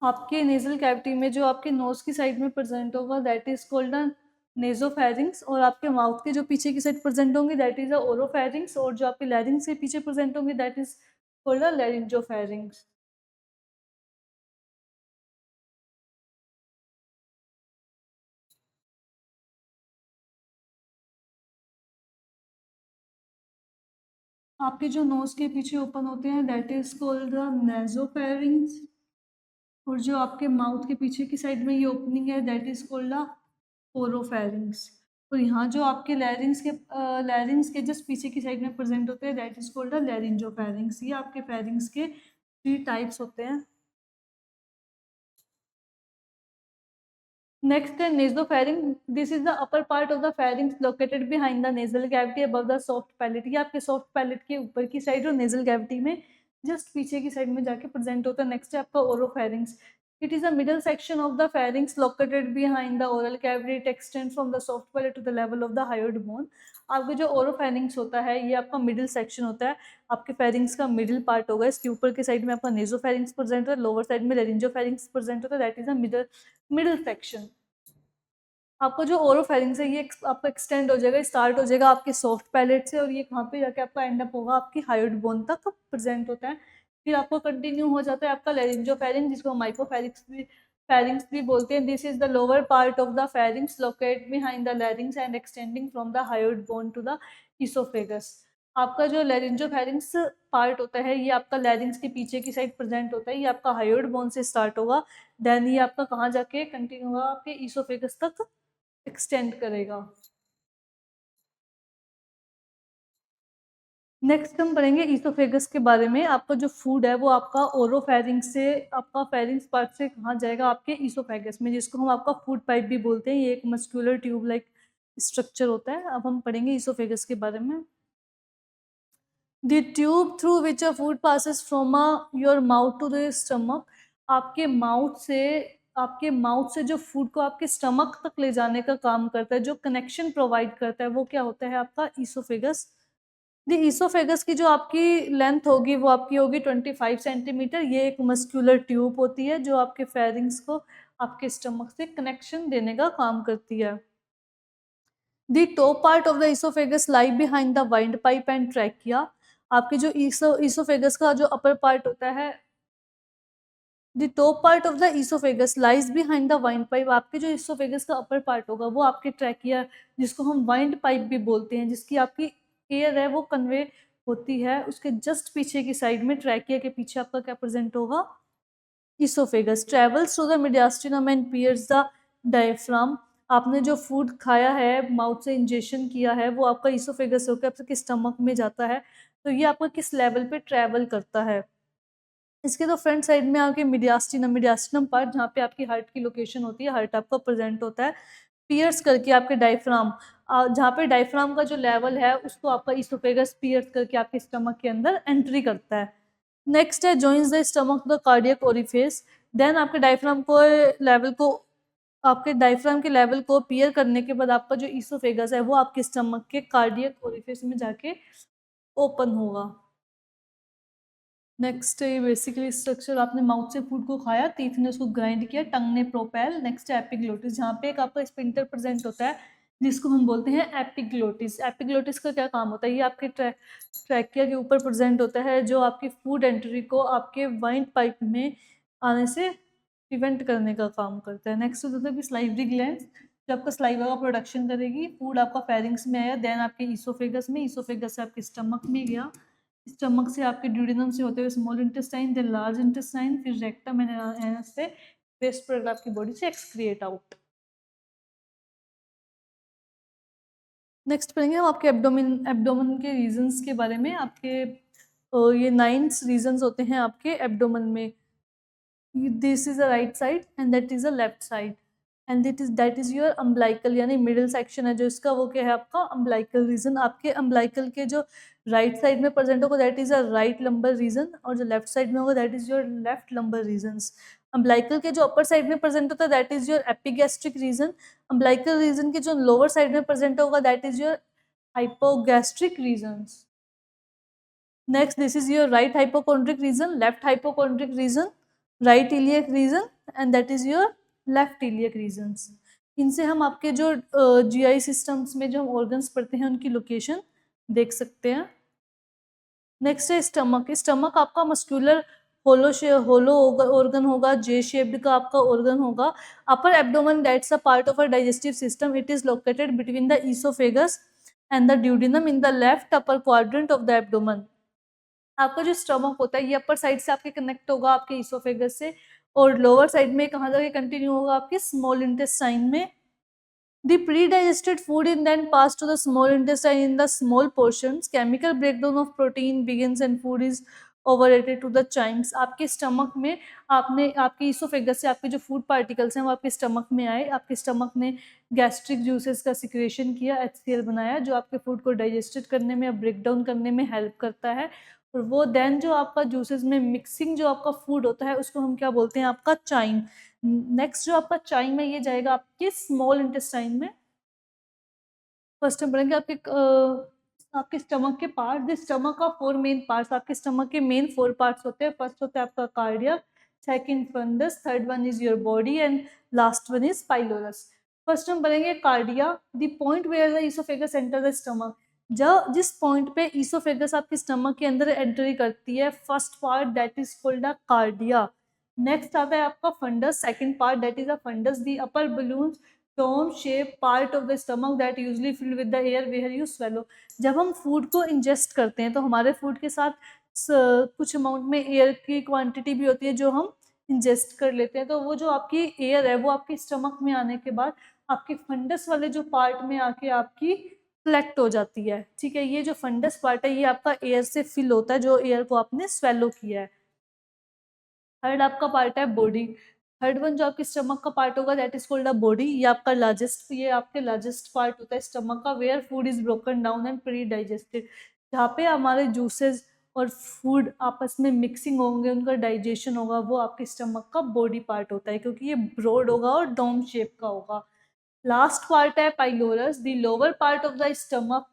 आपके नेजल कैविटी में जो आपके नोज की साइड में प्रेजेंट होगा, that is called a nasopharynx, और आपके माउथ के जो पीछे की साइड प्रेजेंट होंगे, दैट इज अ ओरोफेरिंग्स, और जो आपके लैरिंग्स के पीछे प्रेजेंट होंगे, that is called the laryngopharynx. आपके जो नोज के पीछे ओपन होते हैं that is called the nasopharynx, और जो आपके माउथ के पीछे की साइड में ये ओपनिंग है that is called the oropharynx. और यहाँ जो आपके लैरिंग्स के जस्ट पीछे की साइड में प्रेजेंट होते हैं दैट इज कॉल्ड द लैरिंजोफेरिंग्स। ये आपके फेरिंग्स के 3 टाइप्स होते हैं। Next है nasopharynx. This is the upper part of the pharynx located behind the nasal cavity above the soft palate. ये आपके soft palate के ऊपर की साइड और nasal cavity में जस्ट पीछे की साइड में जाके प्रेजेंट होता है। नेक्स्ट है आपका oropharynx. It is a middle section of the pharynx located behind the oral cavity. It extends from the soft palate to the level of the hyoid bone. आपका जो oropharynx होता है ये आपका मिडिल सेक्शन होता है, आपके pharynx का मिडिल पार्ट होगा। इसके ऊपर की साइड में आपका nasopharynx प्रेजेंट होता है, लोअर साइड में laryngopharynx प्रेजेंट होता है, that is a middle section. आपका जो ओरोफेरिंक्स है ये आपका एक्सटेंड हो जाएगा, स्टार्ट हो जाएगा आपके सॉफ्ट पैलेट से, और ये कहाँ पे जाके आपका एंड अप होगा आपकी हायोइड बोन तक प्रेजेंट होता है। फिर आपको कंटिन्यू हो जाता है आपका लेरिंजोफेरिंक्स, जिसको माइक्रोफेरिंक्स भी बोलते हैं। This is the lower part of the pharynx locate behind the larynx and extending from the hyoid bone to the oesophagus. आपका जो लेरिंजोफेरिंक्स पार्ट होता है ये आपका लैरिंग्स के पीछे की साइड प्रेजेंट होता है, ये आपका हायोइड बोन से स्टार्ट होगा, देन ये आपका कहाँ जाके कंटिन्यू होगा आपके इसोफेगस तक एक्सटेंड करेगा। नेक्स्ट हम पढ़ेंगे ईसोफेगस के बारे में। आपका जो फूड है वो आपका ओरोफेरिंक्स से, आपका फेरिंक्स पार्ट से कहाँ जाएगा आपके ईसोफेगस में, जिसको हम आपका फूड पाइप भी बोलते हैं। ये एक मस्कुलर ट्यूब लाइक स्ट्रक्चर होता है। अब हम पढ़ेंगे ईसोफेगस के बारे में। The tube through which a food passes from your mouth to the stomach. आपके माउथ से जो फूड को आपके स्टमक तक ले जाने का काम करता है, जो कनेक्शन प्रोवाइड करता है, वो क्या होता है आपका ईसोफेगस। द ईसोफेगस की जो आपकी लेंथ होगी वो आपकी होगी 25 सेंटीमीटर। ये एक मस्कुलर ट्यूब होती है जो आपके फेरिंग्स को आपके स्टमक से कनेक्शन देने का काम करती है। The top part of the oesophagus lie behind the wind pipe and trachea. आपके जो ईसोफेगस का जो अपर पार्ट होता है, the top part of the oesophagus lies behind the wind pipe. आपके जो ईसोफेगस का अपर पार्ट होगा वो आपके ट्रैकिया, जिसको हम वाइंड पाइप भी बोलते हैं, जिसकी आपकी एयर है वो कन्वे होती है, उसके जस्ट पीछे की साइड में ट्रैकिया के पीछे आपका क्या प्रेजेंट होगा, oesophagus. Travels through the mediastinum and pierce the diaphragm. आपने जो फूड खाया है, माउथ से इंजेक्शन किया है, वो आपका ईसोफेगस होकर आपके स्टमक में जाता है। तो ये आपका किस लेवल पे ट्रेवल करता है। इसके तो फ्रंट साइड में आपके मीडियास्टिनम पार्ट, जहाँ पे आपकी हार्ट की लोकेशन होती है, हार्ट आपका प्रेजेंट होता है। पियर्स करके आपके डायफ्राम, जहाँ पे डायफ्राम का जो लेवल है उसको आपका ईसोफेगस पियर्स करके आपके स्टमक के अंदर एंट्री करता है। नेक्स्ट है joins the stomach the cardiac orifice. Then आपके डायफ्राम के लेवल को पियर करने के बाद आपका जो ईसोफेगस है वो आपके स्टमक के कार्डियक ओरिफिस में जाके ओपन होगा। नेक्स्ट है बेसिकली स्ट्रक्चर, आपने माउथ से फूड को खाया, टीथ ने उसको ग्राइंड किया, टंग ने प्रोपेल। नेक्स्ट है एपिग्लोटिस, जहाँ पे एक आपका स्पिंटर प्रेजेंट होता है जिसको हम बोलते हैं एपिग्लोटिस। एपिग्लोटिस का क्या काम होता है, ये आपके ट्रैकिया के ऊपर प्रेजेंट होता है, जो आपकी फूड एंट्री को आपके वाइंड पाइप में आने से प्रिवेंट करने का काम करता है। नेक्स्ट होता है कि स्लाइवरी ग्लैंड, जो आपका सलाइवा का प्रोडक्शन करेगी। फूड आपका फेरिंग्स में आया, देन आपके ईसोफेगस में, ईसोफेगस से आपके स्टमक में गया, स्टमक से आपके ड्यूडेनम से होते हुए small intestine, then large intestine, फिर रेक्टम एंड एनस से वेस्ट प्रोडक्ट आपकी बॉडी से एक्सक्रिएट आउट। नेक्स्ट पढ़ेंगे हम आपके एब्डोमेन के रीजंस के बारे में। आपके ये 9 रीजंस होते हैं आपके एब्डोमेन में। This is a right side and that is a left side, and that is your umbilical, यानी मिडिल सेक्शन है जो इसका, वो क्या है आपका अम्बलाइकल रीजन। आपके अम्बलाइकल के जो राइट साइड में प्रेजेंट होगा that is a right lumbar region, और जो लेफ्ट साइड में होगा that is your left lumbar regions. Umbilical के जो अपर साइड में प्रेजेंट होता है that is your epigastric region. Umbilical region के जो लोअर साइड में प्रेजेंट होगा that is your hypogastric regions. Next, this is your right hypochondric region, left hypochondric region, right iliac region, and that is your left iliac regions. इनसे हम आपके जो GI systems में जो ऑर्गन्स पढ़ते हैं उनकी लोकेशन देख सकते हैं। नेक्स्ट है स्टमक। स्टमक आपका मस्कुलर होलो ऑर्गन होगा, जे शेप्ड का आपका ऑर्गन होगा। Upper abdomen that's a part of a digestive system, it is located between the oesophagus and the duodenum in the left upper quadrant of the abdomen. आपका जो stomach होता है ये upper side से आपके कनेक्ट होगा आपके ईसोफेगस से, और लोअर साइड में कहाँ जाके कंटिन्यू होगा आपके स्मॉल इंटेस्टाइन में। The pre-digested food is then passed to the small intestine in the small portions. Chemical breakdown of protein begins and food is overrated to the chimes. आपके stomach में आपने आपके ईसोफेगस से आपके जो फूड पार्टिकल्स हैं वो आपके स्टमक में आए, आपके स्टमक ने गैस्ट्रिक जूसेस का सिक्रेशन किया, HCl बनाया जो आपके फूड को डाइजेस्टेड करने में या ब्रेक डाउन करने में हेल्प करता है, और वो देन जो आपका जूसेस में मिक्सिंग जो आपका फूड होता है उसको हम क्या बोलते हैं, आपका चाइम। नेक्स्ट जो आपका चाइम है ये जाएगा आपके स्मॉल इंटेस्टाइन में। फर्स्ट हम पढ़ेंगे आपके स्टमक के पार्ट। द स्टमक का 4 मेन पार्ट्स। आपके स्टमक के मेन 4 पार्ट्स होते हैं। फर्स्ट होता है आपका cardiac, second fundus, third one is your body and last one is pylorus. First हम पढ़ेंगे cardia. The point where the oesophagus enter the stomach. जब जिस पॉइंट पे ईसोफेगस आपके स्टमक के अंदर एंट्री करती है, first part that is called a cardia. Next आता है आपका fundus, second part that is a fundus, the upper balloon dome shape part of the stomach that usually filled with the air where you swallow। जब हम food को ingest करते हैं तो हमारे फूड के साथ कुछ अमाउंट में एयर की क्वांटिटी भी होती है जो हम इंजेस्ट कर लेते हैं, तो वो जो आपकी एयर है वो आपके स्टमक में आने के बाद आपके फंडस वाले जो पार्ट में आके आपकी कलेक्ट हो जाती है। ठीक है, ये जो फंडस पार्ट है ये आपका एयर से फिल होता है, जो एयर को आपने स्वेलो किया है। थर्ड आपका पार्ट है बॉडी। थर्ड वन जो आपके स्टमक का पार्ट होगा that is called a body. ये आपका लार्जेस्ट, ये आपके लार्जेस्ट पार्ट होता है स्टमक का, where food is broken down and pre digested. जहाँ पे हमारे जूसेस और फूड आपस में मिक्सिंग होंगे, उनका डाइजेशन होगा, वो आपके स्टमक का बॉडी पार्ट होता है क्योंकि ये ब्रॉड होगा और डोम शेप का होगा। लास्ट पार्ट है pylorus, the lower part of the stomach.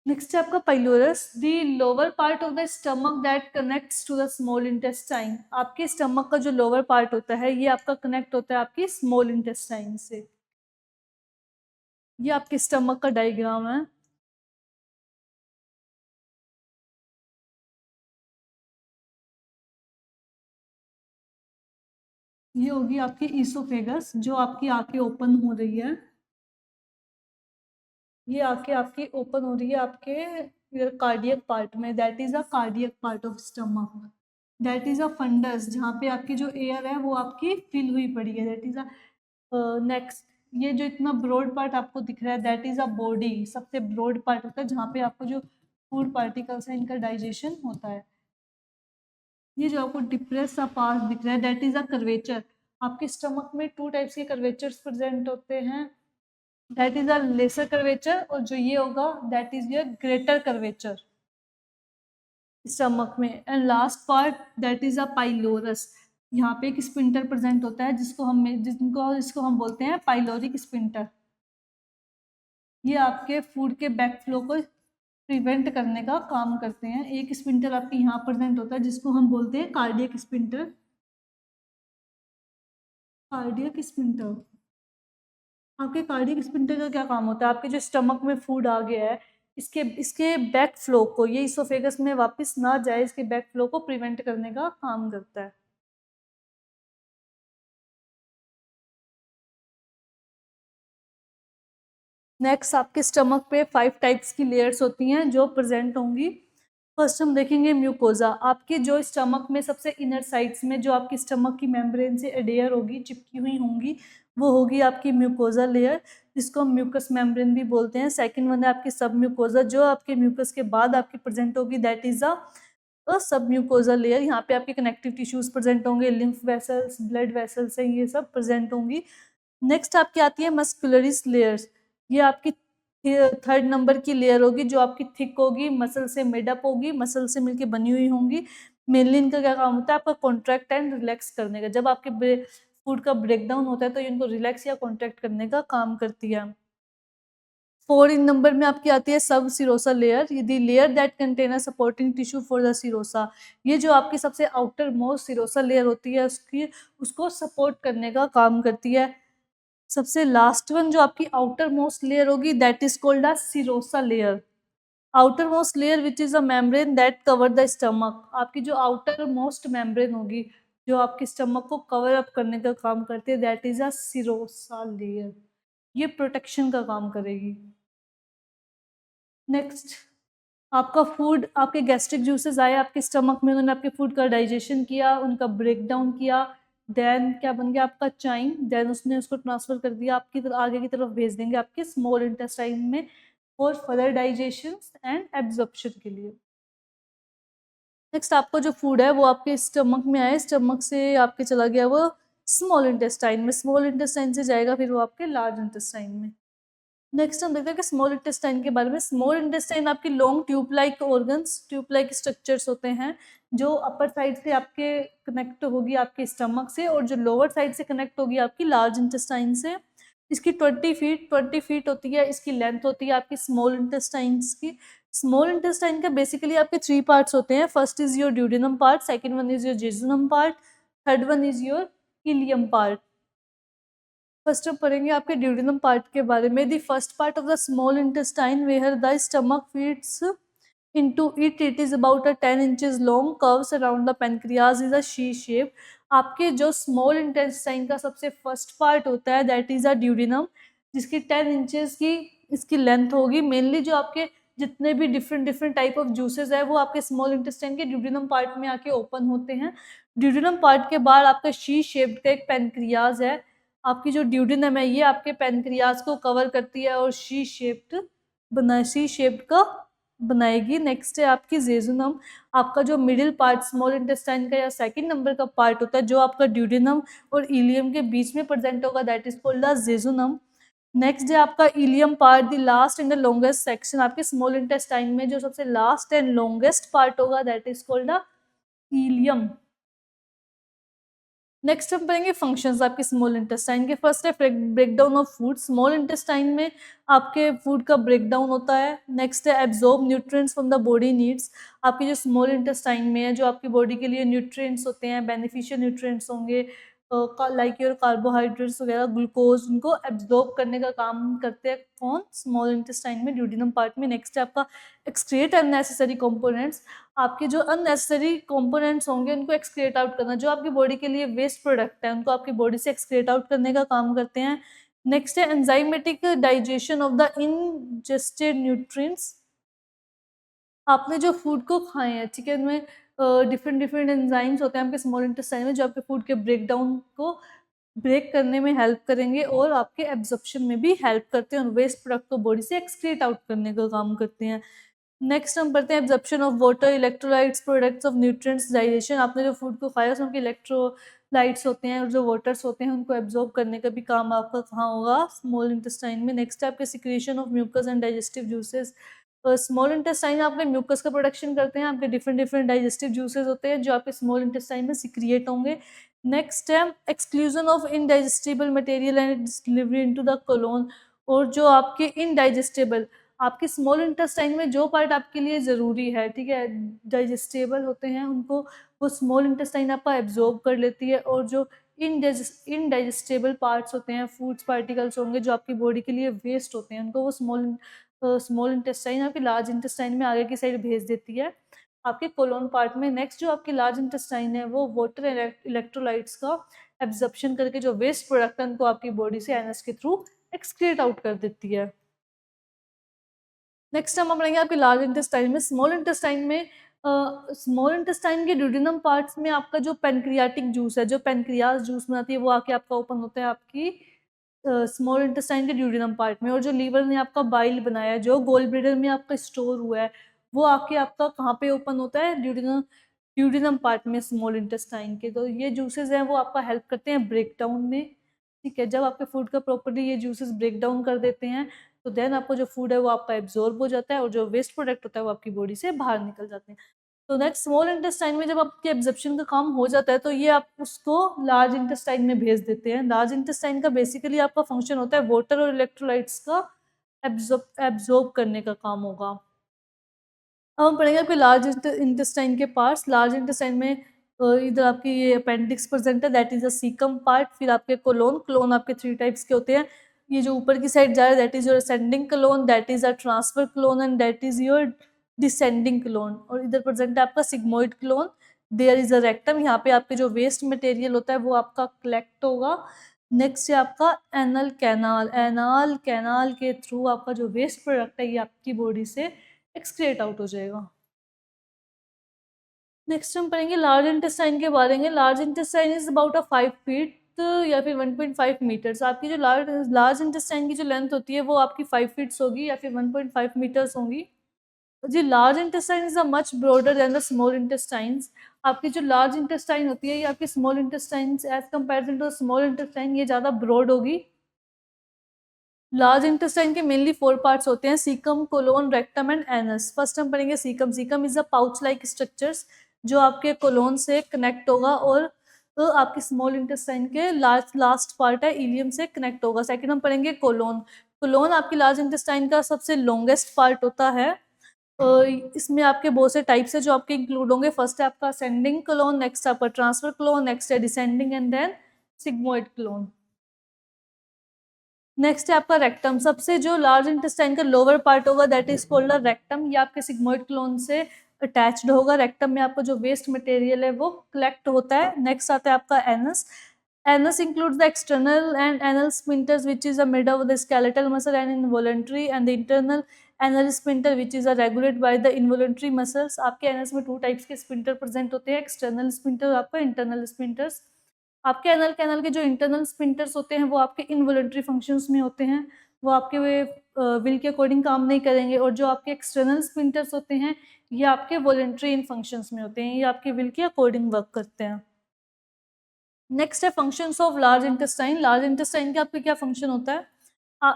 Next है आपका pylorus, the lower part of the stomach that connects to the small intestine. आपके स्टमक का जो लोअर पार्ट होता है ये आपका कनेक्ट होता है आपकी स्मॉल इंटेस्टाइन से। ये आपके स्टमक का डायग्राम है। ये होगी आपकी ईसोफेगस जो आपकी आंखें ओपन हो रही है। ये आंखें आपकी ओपन हो रही है आपके कार्डियक पार्ट में, that is a cardiac part of stomach. That is a fundus जहाँ पे आपकी जो एयर है वो आपकी फिल हुई पड़ी है, दैट इज अ। नेक्स्ट, ये जो इतना ब्रॉड पार्ट आपको दिख रहा है दैट इज अ बॉडी। सबसे ब्रॉड पार्ट होता है जहाँ पे आपको जो फूड पार्टिकल्स है इनका डाइजेशन होता है। ये जो आपको डिप्रेस सा पार्ट दिख रहा है दैट इज अ कर्वेचर। आपके स्टमक में 2 टाइप्स के कर्वेचर्स प्रेजेंट होते हैं, that is a lesser curvature, और जो ये होगा that is your greater curvature stomach में। And last part that is a pylorus. यहाँ पे एक स्पिंटर प्रेजेंट होता है जिसको हम बोलते हैं पाइलोरिक स्पिंटर। ये आपके फूड के बैक फ्लो को प्रिवेंट करने का काम करते हैं। एक स्पिंटर आपके यहाँ प्रेजेंट होता है जिसको हम बोलते हैं कार्डियक स्पिंटर। कार्डियक स्पिंटर, आपके कार्डियक स्पिंटर का क्या काम होता है, आपके जो स्टमक में फूड आ गया है इसके इसके बैक फ्लो को, ये इसोफेगस में वापस ना जाए, इसके बैक फ्लो को प्रिवेंट करने का काम करता है। नेक्स्ट, आपके स्टमक पे 5 टाइप्स की लेयर्स होती हैं जो प्रेजेंट होंगी। फर्स्ट हम देखेंगे म्यूकोजा। आपके जो स्टमक में सबसे इनर साइड्स में जो आपकी स्टमक की मेम्ब्रेन से एडेयर होगी, चिपकी हुई होंगी, वो होगी आपकी म्यूकोजा लेयर, जिसको हम म्यूकस मेम्ब्रेन भी बोलते हैं। सेकंड वन है आपकी सब म्यूकोजा जो आपके म्यूकस के बाद आपकी प्रेजेंट होगी, दैट इज अ सब म्यूकोजा लेयर। यहाँ पे आपके कनेक्टिव टिश्यूज प्रेजेंट होंगे, लिम्फ वेसल्स, ब्लड वेसल्स हैं, ये सब प्रेजेंट होंगी। नेक्स्ट आपकी आती है मस्कुलरिस लेयर्स। ये आपकी थर्ड नंबर की लेयर होगी जो आपकी थिक होगी, मसल से मेडअप होगी, मसल से मिलके बनी हुई होंगी। मेनली इनका क्या काम होता है, आपका कॉन्ट्रैक्ट एंड रिलैक्स करने का। जब आपके फूड का ब्रेक डाउन होता है तो इनको रिलैक्स या कॉन्ट्रैक्ट करने का काम करती है। 4 इन नंबर में आपकी आती है सब serosa layer, the layer that contain a supporting tissue for the serosa. ये जो आपकी सबसे आउटर मोस्ट सिरोसा लेयर होती है उसको सपोर्ट करने का काम करती है। सबसे लास्ट वन जो आपकी आउटर मोस्ट लेयर होगी that is called a serosa layer. Outer most layer which is a membrane that cover the stomach. आपकी जो आउटर मोस्ट मेम्ब्रेन होगी जो आपके स्टमक को कवर अप करने का काम करती है that is a serosa layer. ये प्रोटेक्शन का काम करेगी। नेक्स्ट, आपका फूड, आपके गैस्ट्रिक जूसेस आए आपके स्टमक में, उन्होंने आपके फूड का डाइजेशन किया, उनका ब्रेक डाउन किया, देन क्या बन गया आपका चाइम, देन उसने उसको ट्रांसफर कर दिया आपकी आगे की तरफ भेज देंगे आपके स्मॉल इंटेस्टाइन में for further digestion and absorption के लिए। नेक्स्ट, आपका जो फूड है वो आपके स्टमक में आए, स्टमक से आपके चला गया वो स्मॉल इंटेस्टाइन में, स्मॉल इंटेस्टाइन से जाएगा फिर वो आपके लार्ज इंटेस्टाइन में। नेक्स्ट हम देखते हैं कि स्मॉल इंटेस्टाइन के बारे में। स्मॉल इंटेस्टाइन आपकी long tube like organs, tube like structures होते हैं जो अपर साइड से आपके कनेक्ट होगी आपके स्टमक से और जो लोअर साइड से कनेक्ट होगी आपकी लार्ज इंटेस्टाइन से। इसकी 20 फीट होती है इसकी लेंथ होती है आपकी स्मॉल इंटेस्टाइन्स की। स्मॉल इंटेस्टाइन का बेसिकली आपके 3 पार्ट्स होते हैं। First is your duodenum part, second one is your jejunum part, third one is your ileum part. First हम पढ़ेंगे आपके ड्यूडेनम पार्ट के बारे में। The first part of the small intestine where the stomach feeds into it is about a 10 inches long, curves around the pancreas is a C shape। आपके जो small intestine का सबसे फर्स्ट पार्ट होता है that is a duodenum, जिसकी 10 inches की इसकी length होगी। मेनली जो आपके जितने भी different different type of juices है वो आपके स्मॉल इंटेस्टाइन के ड्यूडेनम पार्ट में आके ओपन होते हैं। ड्यूडेनम पार्ट के बाद आपका शी शेप्ड का एक पेनक्रियाज है। आपकी जो ड्यूडेनम है ये आपके पेनक्रियाज को कवर करती है और सी शेप्ड का बनाएगी। नेक्स्ट है आपकी जेजुनम, आपका जो मिडिल पार्ट स्मॉल इंटेस्टाइन का या सेकंड नंबर का पार्ट होता है जो आपका ड्यूडेनम और इलियम के बीच में प्रेजेंट होगा that is called the jejunum. Next है आपका ileum part, the last and the longest section. आपके स्मॉल इंटेस्टाइन में जो सबसे लास्ट एंड लॉन्गेस्ट पार्ट होगा that is called the ileum. Next हम पढ़ेंगे फंक्शंस आपके स्मॉल इंटेस्टाइन के। फर्स्ट है breakdown of food. Small intestine में आपके फूड का ब्रेकडाउन होता है। नेक्स्ट है absorb nutrients from the body needs. आपके जो स्मॉल इंटेस्टाइन में है जो आपकी बॉडी के लिए न्यूट्रिएंट्स होते हैं, बेनिफिशियल न्यूट्रिएंट्स होंगे लाइक योर कार्बोहाइड्रेट्स वगैरह, ग्लूकोज, उनको एब्जॉर्ब करने का काम करते हैं कौन, स्मॉल इंटेस्टाइन में, ड्यूडेनम पार्ट में। नेक्स्ट है आपका एक्सक्रीट अननेसेसरी कंपोनेंट्स। आपके जो अननेसेसरी कंपोनेंट्स होंगे उनको एक्सक्रीट आउट करना, जो आपकी बॉडी के लिए वेस्ट प्रोडक्ट है उनको आपकी बॉडी से एक्सक्रीट आउट करने का काम करते हैं। नेक्स्ट है enzymatic digestion of the ingested nutrients. आपने जो फूड को खाए हैं ठीक है, उनमें डिफरेंट डिफरेंट एंजाइम्स होते हैं आपके स्मॉल इंटेस्टाइन में जो आपके फूड के ब्रेक डाउन को ब्रेक करने में हेल्प करेंगे और आपके एब्जॉर्प्शन में भी हेल्प करते हैं और वेस्ट प्रोडक्ट को बॉडी से एक्सक्रीट आउट करने का काम करते हैं। नेक्स्ट हम पढ़ते हैं absorption of water, electrolytes, products of nutrients, digestion. आपने जो फूड को खाया उसमें इलेक्ट्रोलाइट्स होते हैं और जो वाटर्स होते हैं उनको एब्जॉर्ब करने का भी काम आपका कहाँ होगा, स्मॉल इंटेस्टाइन में। नेक्स्ट है आपके secretion of mucus and digestive juices. Small intestine आपके म्यूकस का प्रोडक्शन करते हैं, आपके डिफरेंट डिफरेंट डाइजेस्टिव जूसेस होते हैं जो आपके स्मॉल इंटेस्टाइन में सिक्रिएट होंगे। नेक्स्ट है exclusion of indigestible material and delivery into the colon. और जो आपके इनडाइजेस्टेबल, आपके स्मॉल इंटेस्टाइन में जो पार्ट आपके लिए ज़रूरी है ठीक है, डाइजेस्टेबल होते हैं, उनको वो स्मॉल इंटेस्टाइन आपका एब्जॉर्ब कर लेती है। और जो इनडाइजेस्टेबल पार्ट्स होते हैं, फूड्स पार्टिकल्स होंगे जो आपकी बॉडी के लिए वेस्ट होते हैं, उनको वो स्मॉल इंटेस्टाइन आपके लार्ज इंटेस्टाइन में आगे की साइड भेज देती है आपके कोलोन पार्ट में। नेक्स्ट जो आपकी लार्ज इंटेस्टाइन है वो वाटर इलेक्ट्रोलाइट्स का एब्जॉर्प्शन करके जो वेस्ट प्रोडक्ट है उनको आपकी बॉडी से एनएस के थ्रू एक्सक्रीट आउट कर देती है। नेक्स्ट हम पढ़ेंगे आपके लार्ज इंटेस्टाइन में। स्मॉल इंटेस्टाइन में स्मॉल इंटेस्टाइन के ड्यूडेनम पार्ट्स में आपका जो पेनक्रियाटिक जूस है, जो पेनक्रियाज जूस बनाती है, वो आके आपका ओपन होता है आपकी स्मॉल इंटेस्टाइन के ड्यूडेनम पार्ट में। और जो लीवर ने आपका बाइल बनाया है, जो गोल ब्लैडर में आपका स्टोर हुआ है, वो आके आपका कहाँ पे ओपन होता है, ड्यूडेनम पार्ट में स्मॉल इंटेस्टाइन के। तो ये जूसेस हैं वो आपका हेल्प करते हैं ब्रेक डाउन में। ठीक है, जब आपके फूड का प्रॉपर्ली ये जूसेस ब्रेक डाउन कर देते हैं तो देन आपको जो फूड है वो आपका एब्जॉर्ब हो जाता है और जो वेस्ट प्रोडक्ट होता है वो आपकी बॉडी से बाहर निकल जाते हैं। तो नेक्स्ट स्मॉल इंटेस्टाइन में जब आपके एब्जॉर्प्शन का काम हो जाता है तो ये आप उसको लार्ज इंटेस्टाइन में भेज देते हैं। लार्ज इंटेस्टाइन का बेसिकली आपका फंक्शन होता है वाटर और इलेक्ट्रोलाइट्स का एब्जॉर्ब करने का काम होगा। अब हम पढ़ेंगे आपके लार्ज इंटेस्टाइन के पार्ट्स। लार्ज इंटेस्टाइन में इधर आपकी ये अपेंडिक्स प्रेजेंट है, that is a caecum part. फिर आपके कोलोन, कोलोन आपके 3 टाइप्स के होते हैं। ये जो ऊपर की साइड जा रहा है that is your ascending colon, that is a transfer colon and that is your descending colon. और इधर प्रेजेंट है आपका sigmoid colon. There is a rectum, यहाँ पे आपके जो वेस्ट मटेरियल होता है वो आपका कलेक्ट होगा। नेक्स्ट है आपका एनल कैनाल, एनाल कैनाल के थ्रू आपका जो वेस्ट प्रोडक्ट है ये आपकी बॉडी से एक्सक्रिएट आउट हो जाएगा। नेक्स्ट हम पढ़ेंगे लार्ज इंटेस्टाइन के बारे में। Large intestine is about a 5 feet या फिर 1.5 मीटर्स। आपकी जो लार्ज लार्ज इंटेस्टाइन की जो लेंथ होती है वो आपकी 5 फीट्स होगी या फिर 1.5 मीटर्स होगी। जी, large intestine is a much broader than the small intestines. आपकी जो लार्ज इंटेस्टाइन होती है ये आपकी small intestines as comparison to small intestine ये ज़्यादा ब्रॉड होगी। लार्ज इंटेस्टाइन के मेनली 4 पार्ट्स होते हैं, caecum, colon, rectum and anus. First हम पढ़ेंगे caecum. Caecum is a pouch like structures जो आपके कोलोन से कनेक्ट होगा और आपके स्मॉल इंटेस्टाइन के लास्ट पार्ट है इलियम से कनेक्ट होगा। सेकंड हम पढ़ेंगे कोलोन। कोलोन आपकी लार्ज इंटेस्टाइन का सबसे लॉन्गेस्ट पार्ट होता है। इसमें आपके बहुत से टाइप्स है जो आपके इंक्लूड होंगे। फर्स्ट है आपका असेंडिंग कोलोन, नेक्स्ट आपका ट्रांसफर कोलोन, नेक्स्ट है descending and then sigmoid colon. Next है आपका रेक्टम। सबसे जो लार्ज इंटेस्टाइन का लोअर पार्ट होगा that is called a rectum. ये आपके सिग्मोइड कोलोन से अटैच्ड होगा। रेक्टम में आपका जो वेस्ट मटेरियल है वो कलेक्ट होता है। नेक्स्ट आता है आपका anus. Anus includes the external and anal sphincters which is made of the skeletal muscle and involuntary and the internal anal sphincter which is regulated by the involuntary muscles। आपके anus में 2 types के sphincter present होते हैं, external sphincter और आपका internal स्पिंटर्स। आपके anal canal के जो इंटरनल स्पिंटर्स होते हैं वो आपके इनवॉलंटरी फंक्शंस में होते हैं, वो आपके विल के अकॉर्डिंग काम नहीं करेंगे। और जो आपके एक्सटर्नल स्पिंटर्स होते हैं ये आपके वॉलंटरी इन फंक्शंस में होते हैं, ये आपके विल के अकॉर्डिंग वर्क करते हैं। नेक्स्ट है functions of large intestine. Large intestine के आपके क्या फंक्शन होता है?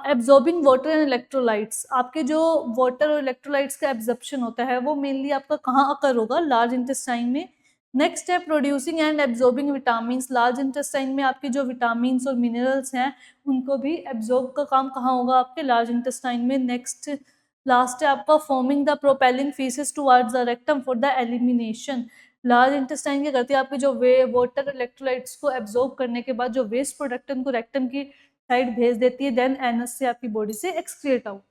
Absorbing water and electrolytes. आपके जो वाटर और इलेक्ट्रोलाइट्स का एब्जॉर्प्शन होता है वो मेनली आपका कहाँ अकर होगा? लार्ज इंटेस्टाइन में। नेक्स्ट है producing and absorbing vitamin. Large intestine में आपके जो विटामिन और मिनरल्स हैं उनको भी एब्जॉर्ब का काम कहाँ होगा? आपके लार्ज इंटेस्टाइन में। नेक्स्ट लास्ट है आपका forming the propelling faeces towards the rectum for the elimination. Large intestine क्या करती है? आपके जो वाटर इलेक्ट्रोलाइट्स को एब्जॉर्ब करने के बाद जो वेस्ट प्रोडक्ट है उनको रेक्टम की साइड भेज देती है, देन एनस से आपकी बॉडी से एक्सक्रिएट आउट।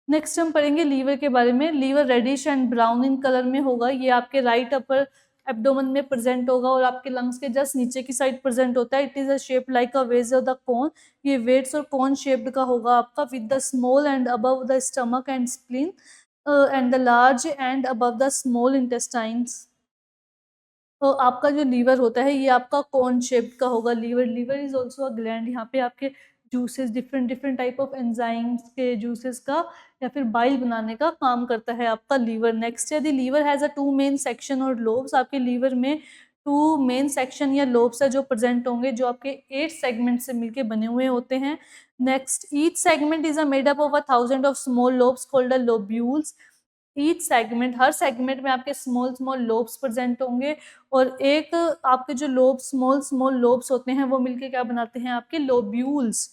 नेक्स्ट हम पढ़ेंगे लीवर के बारे में। Liver reddish and brown in colour में होगा। ये आपके राइट अपर एब्डोमेन में प्रेजेंट होगा और आपके लंग्स के जस्ट नीचे की साइड प्रेजेंट होता है। It is a shape like a ways of the cone. ये वेट्स और कोन शेप्ड का होगा आपका, with the small and above the stomach and spleen and the large and above the small intestines. तो आपका जो लीवर होता है ये आपका कॉर्न शेप्ड का होगा। Liver liver is also a gland. यहाँ पे आपके juices, different different type of enzymes के जूसेस का या फिर बाइल बनाने का काम करता है आपका लीवर। नेक्स्ट है the liver has a 2 main section और लोब्स। आपके लीवर में 2 मेन सेक्शन या लोब्स है जो प्रेजेंट होंगे, जो आपके 8 सेगमेंट से मिलके बने हुए होते हैं। Next each segment is a made up of 1,000 of small lobes called lobules. Each segment, her segment में आपके स्मॉल स्मॉल लोब्स प्रेजेंट होंगे और एक आपके जो लोब स्मॉल स्मॉल लोब्स होते हैं वो मिलके क्या बनाते हैं? आपके लोब्यूल्स।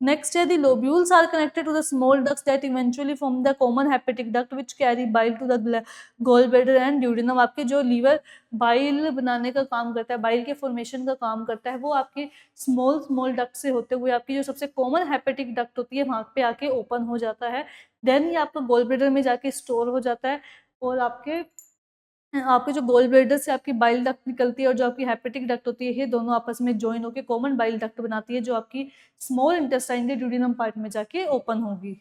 नेक्स्ट है the lobules are connected to the small ducts that eventually form the common hepatic duct which carry bile to the gall bladder and duodenum. आपके जो लीवर बाइल बनाने का काम करता है, बाइल के फॉर्मेशन का काम करता है, वो आपके स्मॉल स्मॉल डक्ट से होते हुए आपकी जो सबसे कॉमन हेपेटिक डक्ट होती है वहाँ पे आके ओपन हो जाता है। देन ये आपका गॉल ब्लैडर में जाके स्टोर हो जाता है और आपके आपके जो गोल ब्लैडर से आपकी बाइल डक्ट निकलती है और जो आपकी हेपेटिक डक्ट होती है, ये दोनों आपस में जॉइन होकर कॉमन बाइल डक्ट बनाती है जो आपकी स्मॉल इंटेस्टाइन के ड्यूडेनम पार्ट में जाके ओपन होगी।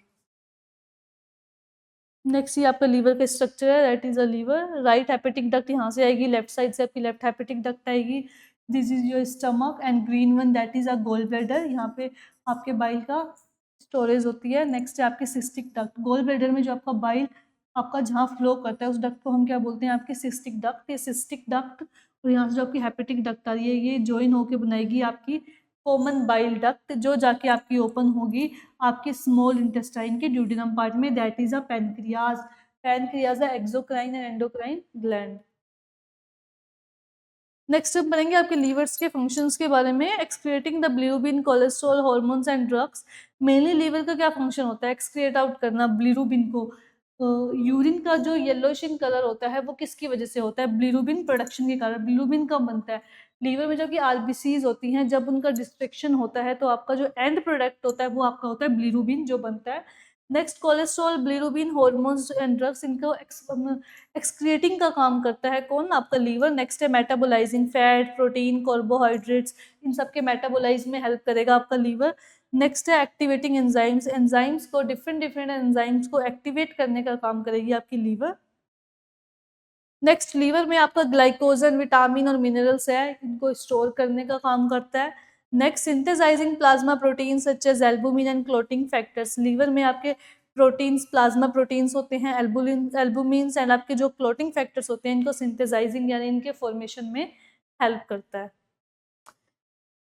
नेक्स्ट ये आपका लीवर का स्ट्रक्चर है, that is a liver. Right hepatic duct यहाँ से आएगी, लेफ्ट साइड से आपकी लेफ्ट हेपेटिक डक्ट आएगी। This is your stomach and green one that is a gall bladder. यहाँ पे आपके बाइल का स्टोरेज होती है। नेक्स्ट है आपके सिस्टिक डक्ट। गोल ब्लैडर में जो आपका बाइल आपका जहाँ फ्लो करता है उस डक्ट को हम क्या बोलते हैं? आपके सिस्टिक डक्ट। ये सिस्टिक डक्ट और यहाँ से जो आपकी हेपेटिक डक्ट आ रही है ये ज्वाइन होकर बनाएगी आपकी कॉमन बाइल डक्ट, जो जाके आपकी ओपन होगी आपके स्मॉल इंटेस्टाइन के ड्यूडेनम पार्ट में, that is a pancreas. Pancreas है exocrine and endocrine gland. Next हम पढ़ेंगे आपके लीवर्स के फंक्शंस के बारे में। Excreting the bilirubin, cholesterol, hormones and drugs. Mainly liver का क्या फंक्शन होता है? एक्सक्रिएट आउट करना बिलिरुबिन को। यूरिन का जो येलोइश इन कलर होता है वो किसकी वजह से होता है? बिलिरुबिन प्रोडक्शन के कारण। बिलिरुबिन कब बनता है? लीवर में जब कि आरबीसीज होती हैं, जब उनका डिस्ट्रक्शन होता है तो आपका जो एंड प्रोडक्ट होता है वो आपका होता है बिलिरुबिन जो बनता है। Next cholesterol, bilirubin, hormones and drugs, इनको एक्सक्रिएटिंग का काम करता है कौन? आपका लीवर। नेक्स्ट है मेटाबोलाइजिंग फैट, प्रोटीन, कार्बोहाइड्रेट्स, इन सब के मेटाबोलाइज में हेल्प करेगा आपका लीवर। नेक्स्ट है एक्टिवेटिंग एंजाइम्स, एंजाइम्स को डिफरेंट डिफरेंट एंजाइम्स को एक्टिवेट करने का काम करेगी आपकी लीवर। नेक्स्ट, लीवर में आपका ग्लाइकोजन, विटामिन और मिनरल्स है, इनको स्टोर करने का काम करता है। Next, synthesising plasma protein such as albumin and clotting factors, liver में आपके प्रोटीन्स, प्लाज्मा प्रोटीन्स होते हैं, एल्बुमिन्स एंड आपके जो क्लोटिंग फैक्टर्स होते हैं, इनको सिंथेसाइजिंग यानी इनके फॉर्मेशन में हेल्प करता है।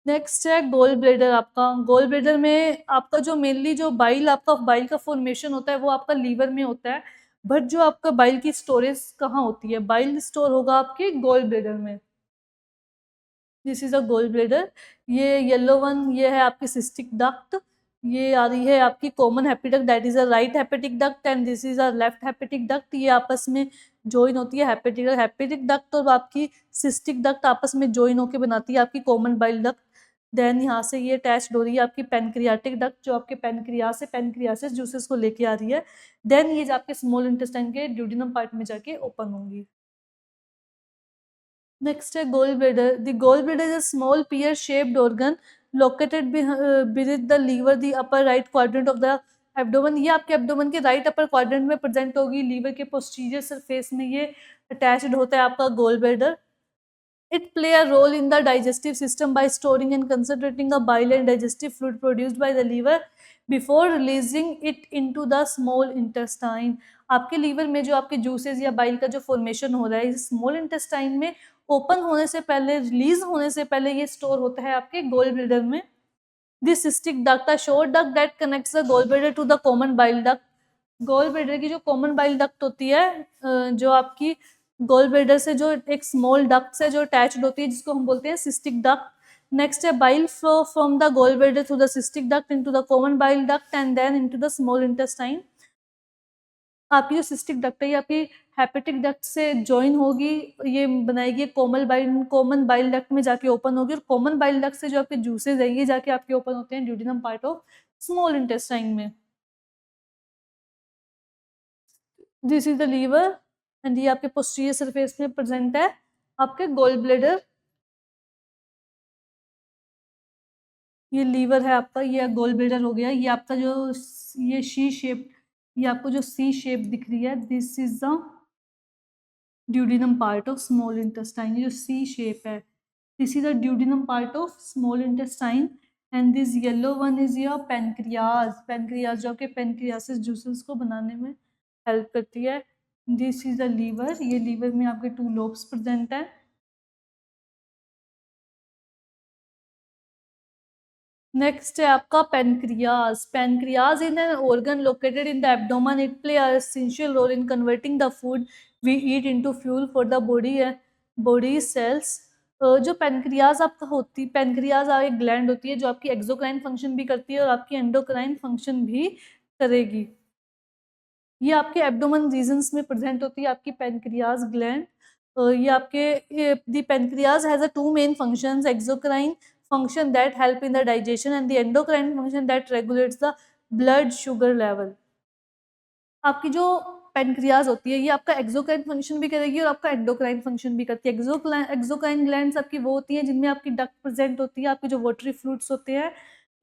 नेक्स्ट है गोल ब्लेडर। आपका गोल ब्लेडर में आपका जो मेनली जो बाइल, आपका बाइल का फॉर्मेशन होता है वो आपका लीवर में होता है, बट जो आपका बाइल की स्टोरेज कहाँ होती है? बाइल स्टोर होगा आपके गोल ब्लेडर में। This is a gall bladder. ये येलो वन ये है आपकी सिस्टिक डक्ट, ये आ रही है आपकी common hepatic, that is a right hepatic duct and this is a left hepatic duct. ये आपस में ज्वाइन होती है, हेपेटिक हेपेटिक डक्ट और आपकी सिस्टिक डक्ट आपस में ज्वाइन होकर बनाती है आपकी कॉमन बाइल डक्ट। देन यहाँ से ये अटैच्ड हो रही है आपकी पेनक्रियाटिक डक्ट, जो आपके पेनक्रियास से पेनक्रियासिस जूसेस को लेके आ रही है। देन ये आपके स्मॉल इंटेस्टाइन के ड्यूडिनम पार्ट में जाके ओपन होंगी। नेक्स्ट है gall bladder. The gall bladder is a small pear shaped organ located beneath the liver, the upper right quadrant of the abdomen. ये आपके एब्डोमेन के राइट अपर क्वाड्रेंट में present होगी, liver के पोस्टीरियर सरफेस में ये attached होता है आपका gall bladder. It play a role in the digestive system by storing and concentrating the bile and digestive fluid produced by the liver before releasing it into the small intestine। आपके liver में जो आपके juices या bile का जो formation हो रहा है इस स्मॉल इंटेस्टाइन में ओपन होने से पहले, रिलीज होने से पहले ये स्टोर होता है आपके गोल ब्लेडर में। This cystic duct, a short duct that connects the gall bladder to the common bile duct. Gall bladder की जो कॉमन बाइल डक्ट होती है, जो आपकी गोल ब्लेडर से जो एक स्मॉल डक्ट से जो अटैच्ड होती है जिसको हम बोलते हैं सिस्टिक डक्ट। नेक्स्ट है bile flow from the gall bladder through the cystic duct into the common bile duct and then into the small intestine. आपकी जो सिस्टिक डक्ट है ये आपकी हेपेटिक डक्ट से ज्वाइन होगी, ये बनाएगी कॉमन बाइल डक्ट में जाके ओपन होगी और कॉमन बाइल डक्ट से जो आपके जूसेज है ये जाके आपके ओपन होते हैं duodenum part of small intestine में। This is the liver and ये आपके पोस्टीरियर सरफेस में प्रेजेंट है आपके गोल ब्लेडर। ये लीवर है आपका, ये गोल ब्लेडर हो गया। ये आपका जो ये सी शेप, ये आपको जो सी शेप दिख रही है this is the duodenum part of small intestine. ये जो सी शेप है this is the duodenum part of small intestine and this yellow one is your pancreas. Pancreas जो आपके पेनक्रियासिस जूसेस को बनाने में हेल्प करती है। दिस इज द लीवर, ये लीवर में आपके 2 लोब्स प्रेजेंट है। नेक्स्ट है आपका pancreas. Pancreas in an organ located in the abdomen, it play a essential role in converting the food we eat into fuel for the body cells। जो pancreas आपका होती, pancreas एक gland होती है जो आपकी एक्सोक्राइन फंक्शन भी करती है और आपकी एंडोक्राइन फंक्शन भी करेगी। ये आपके एब्डोमेन रीजन्स में प्रेजेंट होती है आपकी पेनक्रियाज ग्लैंड। ये आपके the pancreas has a 2 main functions, exocrine function that help in the digestion and the endocrine function that regulates the blood sugar level। आपकी जो पेनक्रियाज होती है ये आपका एक्सोक्राइन फंक्शन भी करेगी और आपका एंडोक्राइन फंक्शन भी करती है। एक्सोक्राइन ग्लैंड्स आपकी वो होती हैं जिनमें आपकी डक्ट प्रेजेंट होती है, आपके जो वाटरी फ्लूइड्स होते हैं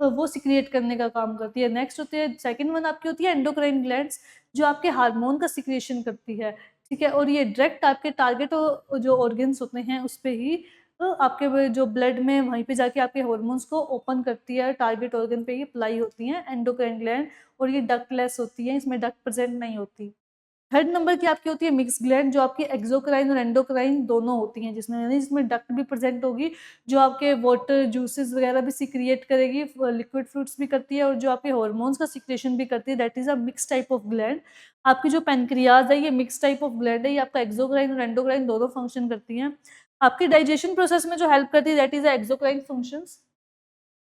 वो सिक्रिएट करने का काम करती है। नेक्स्ट होती है सेकंड वन आपकी होती है एंडोक्राइन ग्लैंड्स जो आपके हार्मोन का सिक्रिएशन करती है, ठीक है। और ये डायरेक्ट आपके टारगेट जो ऑर्गन्स होते हैं उस पर ही आपके जो ब्लड में वहीं पे जाके आपके हार्मोन्स को ओपन करती है, टारगेट ऑर्गन पे ही अप्लाई होती हैं एंडोक्राइन ग्लैंड। और ये डक्टलेस होती है, इसमें डक्ट प्रेजेंट नहीं होती। थर्ड नंबर की आपकी होती है मिक्स ग्लैंड जो आपकी एक्सोक्राइन और एंडोक्राइन दोनों होती हैं, जिसमें यानी जिसमें डक्ट भी प्रेजेंट होगी, जो आपके वाटर जूसेस वगैरह भी सिक्रिएट करेगी, लिक्विड फ्रूट्स भी करती है और जो आपके हार्मोन्स का सिक्रेशन भी करती है, that is a mix type of gland. आपकी जो पेनक्रियाज है ये मिक्स टाइप ऑफ ग्लैंड है, ये आपका एक्सोक्राइन और एंडोक्राइन दोनों फंक्शन करती हैं। आपकी डाइजेशन प्रोसेस में जो हेल्प करती है दैट इज एक्सोक्राइन फंक्शंस।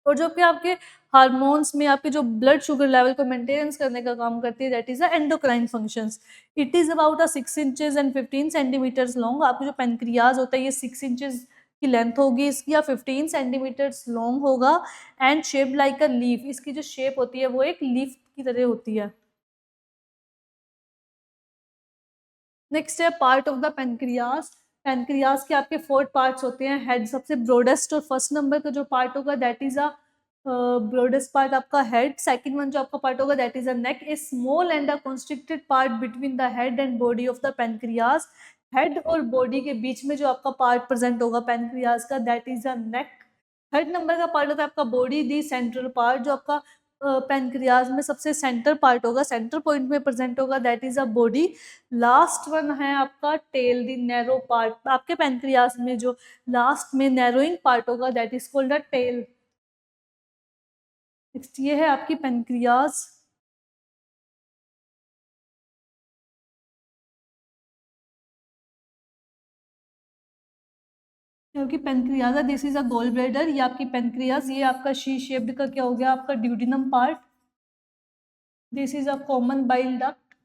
और जो कि आपके हार्मोन्स में आपके जो ब्लड शुगर लेवल को मेंटेनेंस करने का काम करती है, that is the endocrine functions. It is about 6 inches and 15 centimetres long. आपको जो पेनक्रियाज होता है ये 6 इंचेस की लेंथ होगी इसकी, या 15 सेंटीमीटर्स लॉन्ग होगा, and shaped like a leaf. इसकी जो शेप होती है वो एक लीफ की तरह होती है। नेक्स्ट है part of the pancreas. Pancreas के आपके 4 पार्ट्स होते हैं। हेड सबसे ब्रॉडेस्ट और फर्स्ट नंबर का जो पार्ट होगा that is a broadest part आपका हेड। सेकंड वन जो आपका पार्ट होगा that is a neck. A small and a constricted part between the head and body of the pancreas. Head और body के बीच में जो आपका पार्ट प्रेजेंट होगा पेनक्रियाज का that is a neck. Third number का पार्ट होता है आपका बॉडी, दी सेंट्रल पार्ट, जो आपका पेनक्रियाज में सबसे सेंटर पार्ट होगा, सेंटर पॉइंट में प्रेजेंट होगा, that is a body. Last one है आपका टेल, दी नैरो पार्ट। आपके पेनक्रियाज में जो लास्ट में नैरोइंग पार्ट होगा that is called a tail. Next ये है आपकी पेनक्रियाज। क्योंकि पेनक्रियाज है, this is a gall bladder. ये आपकी पेनक्रियाज, ये आपका शी शेप्ड का क्या हो गया आपका duodenum part. This is a common bile duct.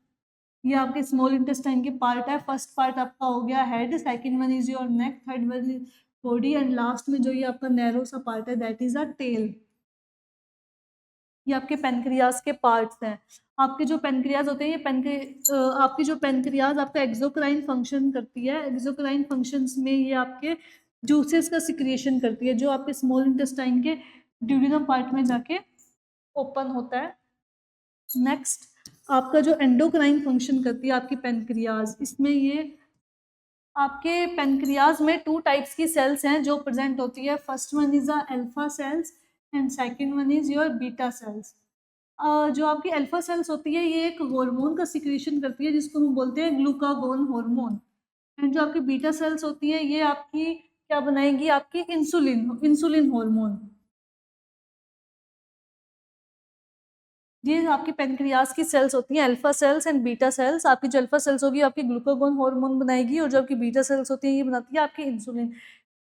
ये आपके स्मॉल इंटेस्टाइन के पार्ट है। फर्स्ट पार्ट आपका हो गया head, second one is your neck, third one is body, and last में जो ये आपका नैरो सा पार्ट है दैट इज अ टेल। ये आपके पेनक्रियाज के पार्ट्स हैं। आपके जो पेनक्रियाज होते हैं ये आपकी जो पेनक्रियाज आपका एक्सोक्राइन फंक्शन करती है। एक्सोक्राइन फंक्शंस में ये आपके जूसेस का सिक्रिएशन करती है जो आपके स्मॉल इंटेस्टाइन के ड्यूडिनम पार्ट में जाके ओपन होता है। नेक्स्ट आपका जो एंडोक्राइन फंक्शन करती है आपकी पेनक्रियाज, इसमें ये आपके पेनक्रियाज में 2 टाइप्स की सेल्स हैं जो प्रेजेंट होती है। First one is alpha cells and second one is your beta cells. जो आपकी अल्फा सेल्स होती है ये एक हार्मोन का सिक्रीशन करती है जिसको हम बोलते हैं ग्लूकागोन हार्मोन। एंड जो आपकी बीटा सेल्स होती है ये आपकी क्या बनाएगी, आपकी इंसुलिन इंसुलिन हार्मोन। ये आपकी पेनक्रियाज की सेल्स होती हैं, alpha cells and beta sales. आपकी जो अल्फा सेल्स होगी आपकी ग्लूकागोन हार्मोन बनाएगी, और जो आपकी बीटा सेल्स होती है ये बनाती है आपकी इंसुलिन।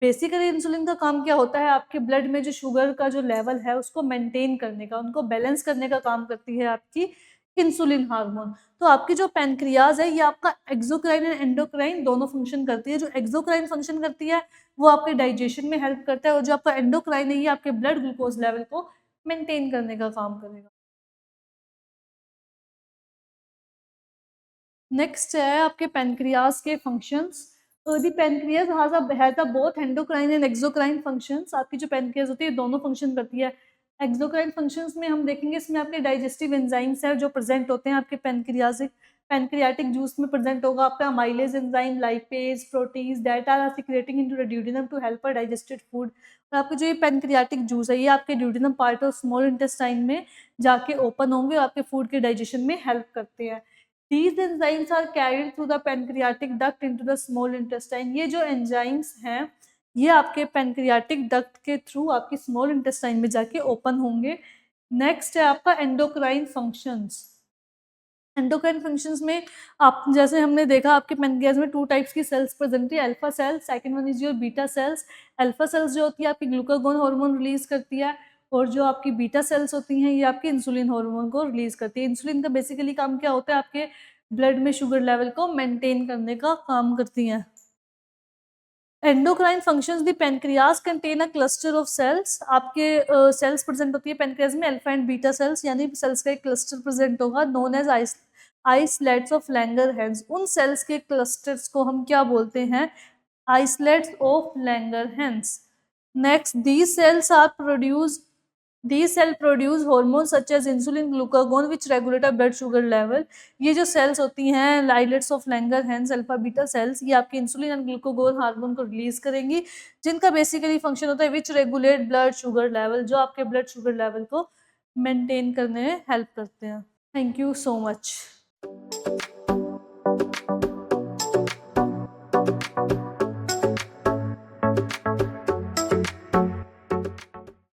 बेसिकली इंसुलिन का काम क्या होता है, आपके ब्लड में जो शुगर का जो लेवल है उसको मेंटेन करने का, उनको बैलेंस करने का काम करती है आपकी इंसुलिन हार्मोन। तो आपकी जो पेनक्रियाज है ये आपका एक्सोक्राइन एंड एंडोक्राइन दोनों फंक्शन करती है। जो एक्सोक्राइन फंक्शन करती है वो आपके डाइजेशन में हेल्प करता है, और जो आपका एंडोक्राइन है ये आपके ब्लड ग्लूकोज लेवल को मेंटेन करने का काम करेगा। नेक्स्ट है आपके पेनक्रियाज के functions. The pancreas has a both endocrine and exocrine functions. आपकी जो पेनक्रियाज होती है दोनों फंक्शन करती है। एक्सोक्राइन फंक्शंस में हम देखेंगे इसमें आपके डाइजेस्टिव एंजाइम्स हैं जो प्रेजेंट होते हैं आपके पेनक्रियाजिक पेनक्रियाटिक जूस में प्रेजेंट होगा आपका amylase enzyme, lipase, protease that are secreting into the duodenum to help digested food. और आपके जो ये पेनक्रियाटिक जूस है ये आपके ड्यूडिनम पार्ट और स्मॉल इंटेस्टाइन में जाके ओपन होंगे और आपके फूड के डाइजेशन में हेल्प करते हैं। These enzymes are carried through the pancreatic duct into the small intestine। ये जो एंजाइम्स हैं ये आपके पेनक्रियाटिक डक्ट के थ्रू आपकी स्मॉल इंटेस्टाइन में जाके ओपन होंगे। नेक्स्ट है आपका एंडोक्राइन फंक्शंस। एंडोक्राइन फंक्शंस में आप जैसे हमने देखा आपके पेनक्रियाज में 2 टाइप्स की सेल्स प्रेजेंट है, alpha cells, second one is your beta cells. Alpha cells जो होती है आपकी ग्लूकागोन हार्मोन रिलीज करती है, और जो आपकी बीटा सेल्स होती हैं ये आपके इंसुलिन हार्मोन को रिलीज करती है। इंसुलिन का बेसिकली काम क्या होता है, आपके ब्लड में शुगर लेवल को मेंटेन करने का काम करती हैं। Endocrine functions the pancreas contain a cluster of cells. आपके सेल्स प्रेजेंट होती है पेनक्रियाज में, अल्फा एंड बीटा सेल्स, यानी सेल्स का एक क्लस्टर प्रेजेंट होगा known as islets of Langerhans. उन सेल्स के क्लस्टर्स को हम क्या बोलते हैं, islets of Langerhans. Next these cell produce hormones such as insulin, glucagon which regulate our blood sugar level। ये जो सेल्स होती हैं islets of Langerhans alpha beta cells, ये आपके इंसुलिन एंड ग्लूकागोन हार्मोन को रिलीज करेंगी, जिनका बेसिकली फंक्शन होता है विच रेगुलेट ब्लड शुगर लेवल, जो आपके ब्लड शुगर लेवल को मेंटेन करने में हेल्प करते हैं। Thank you so much.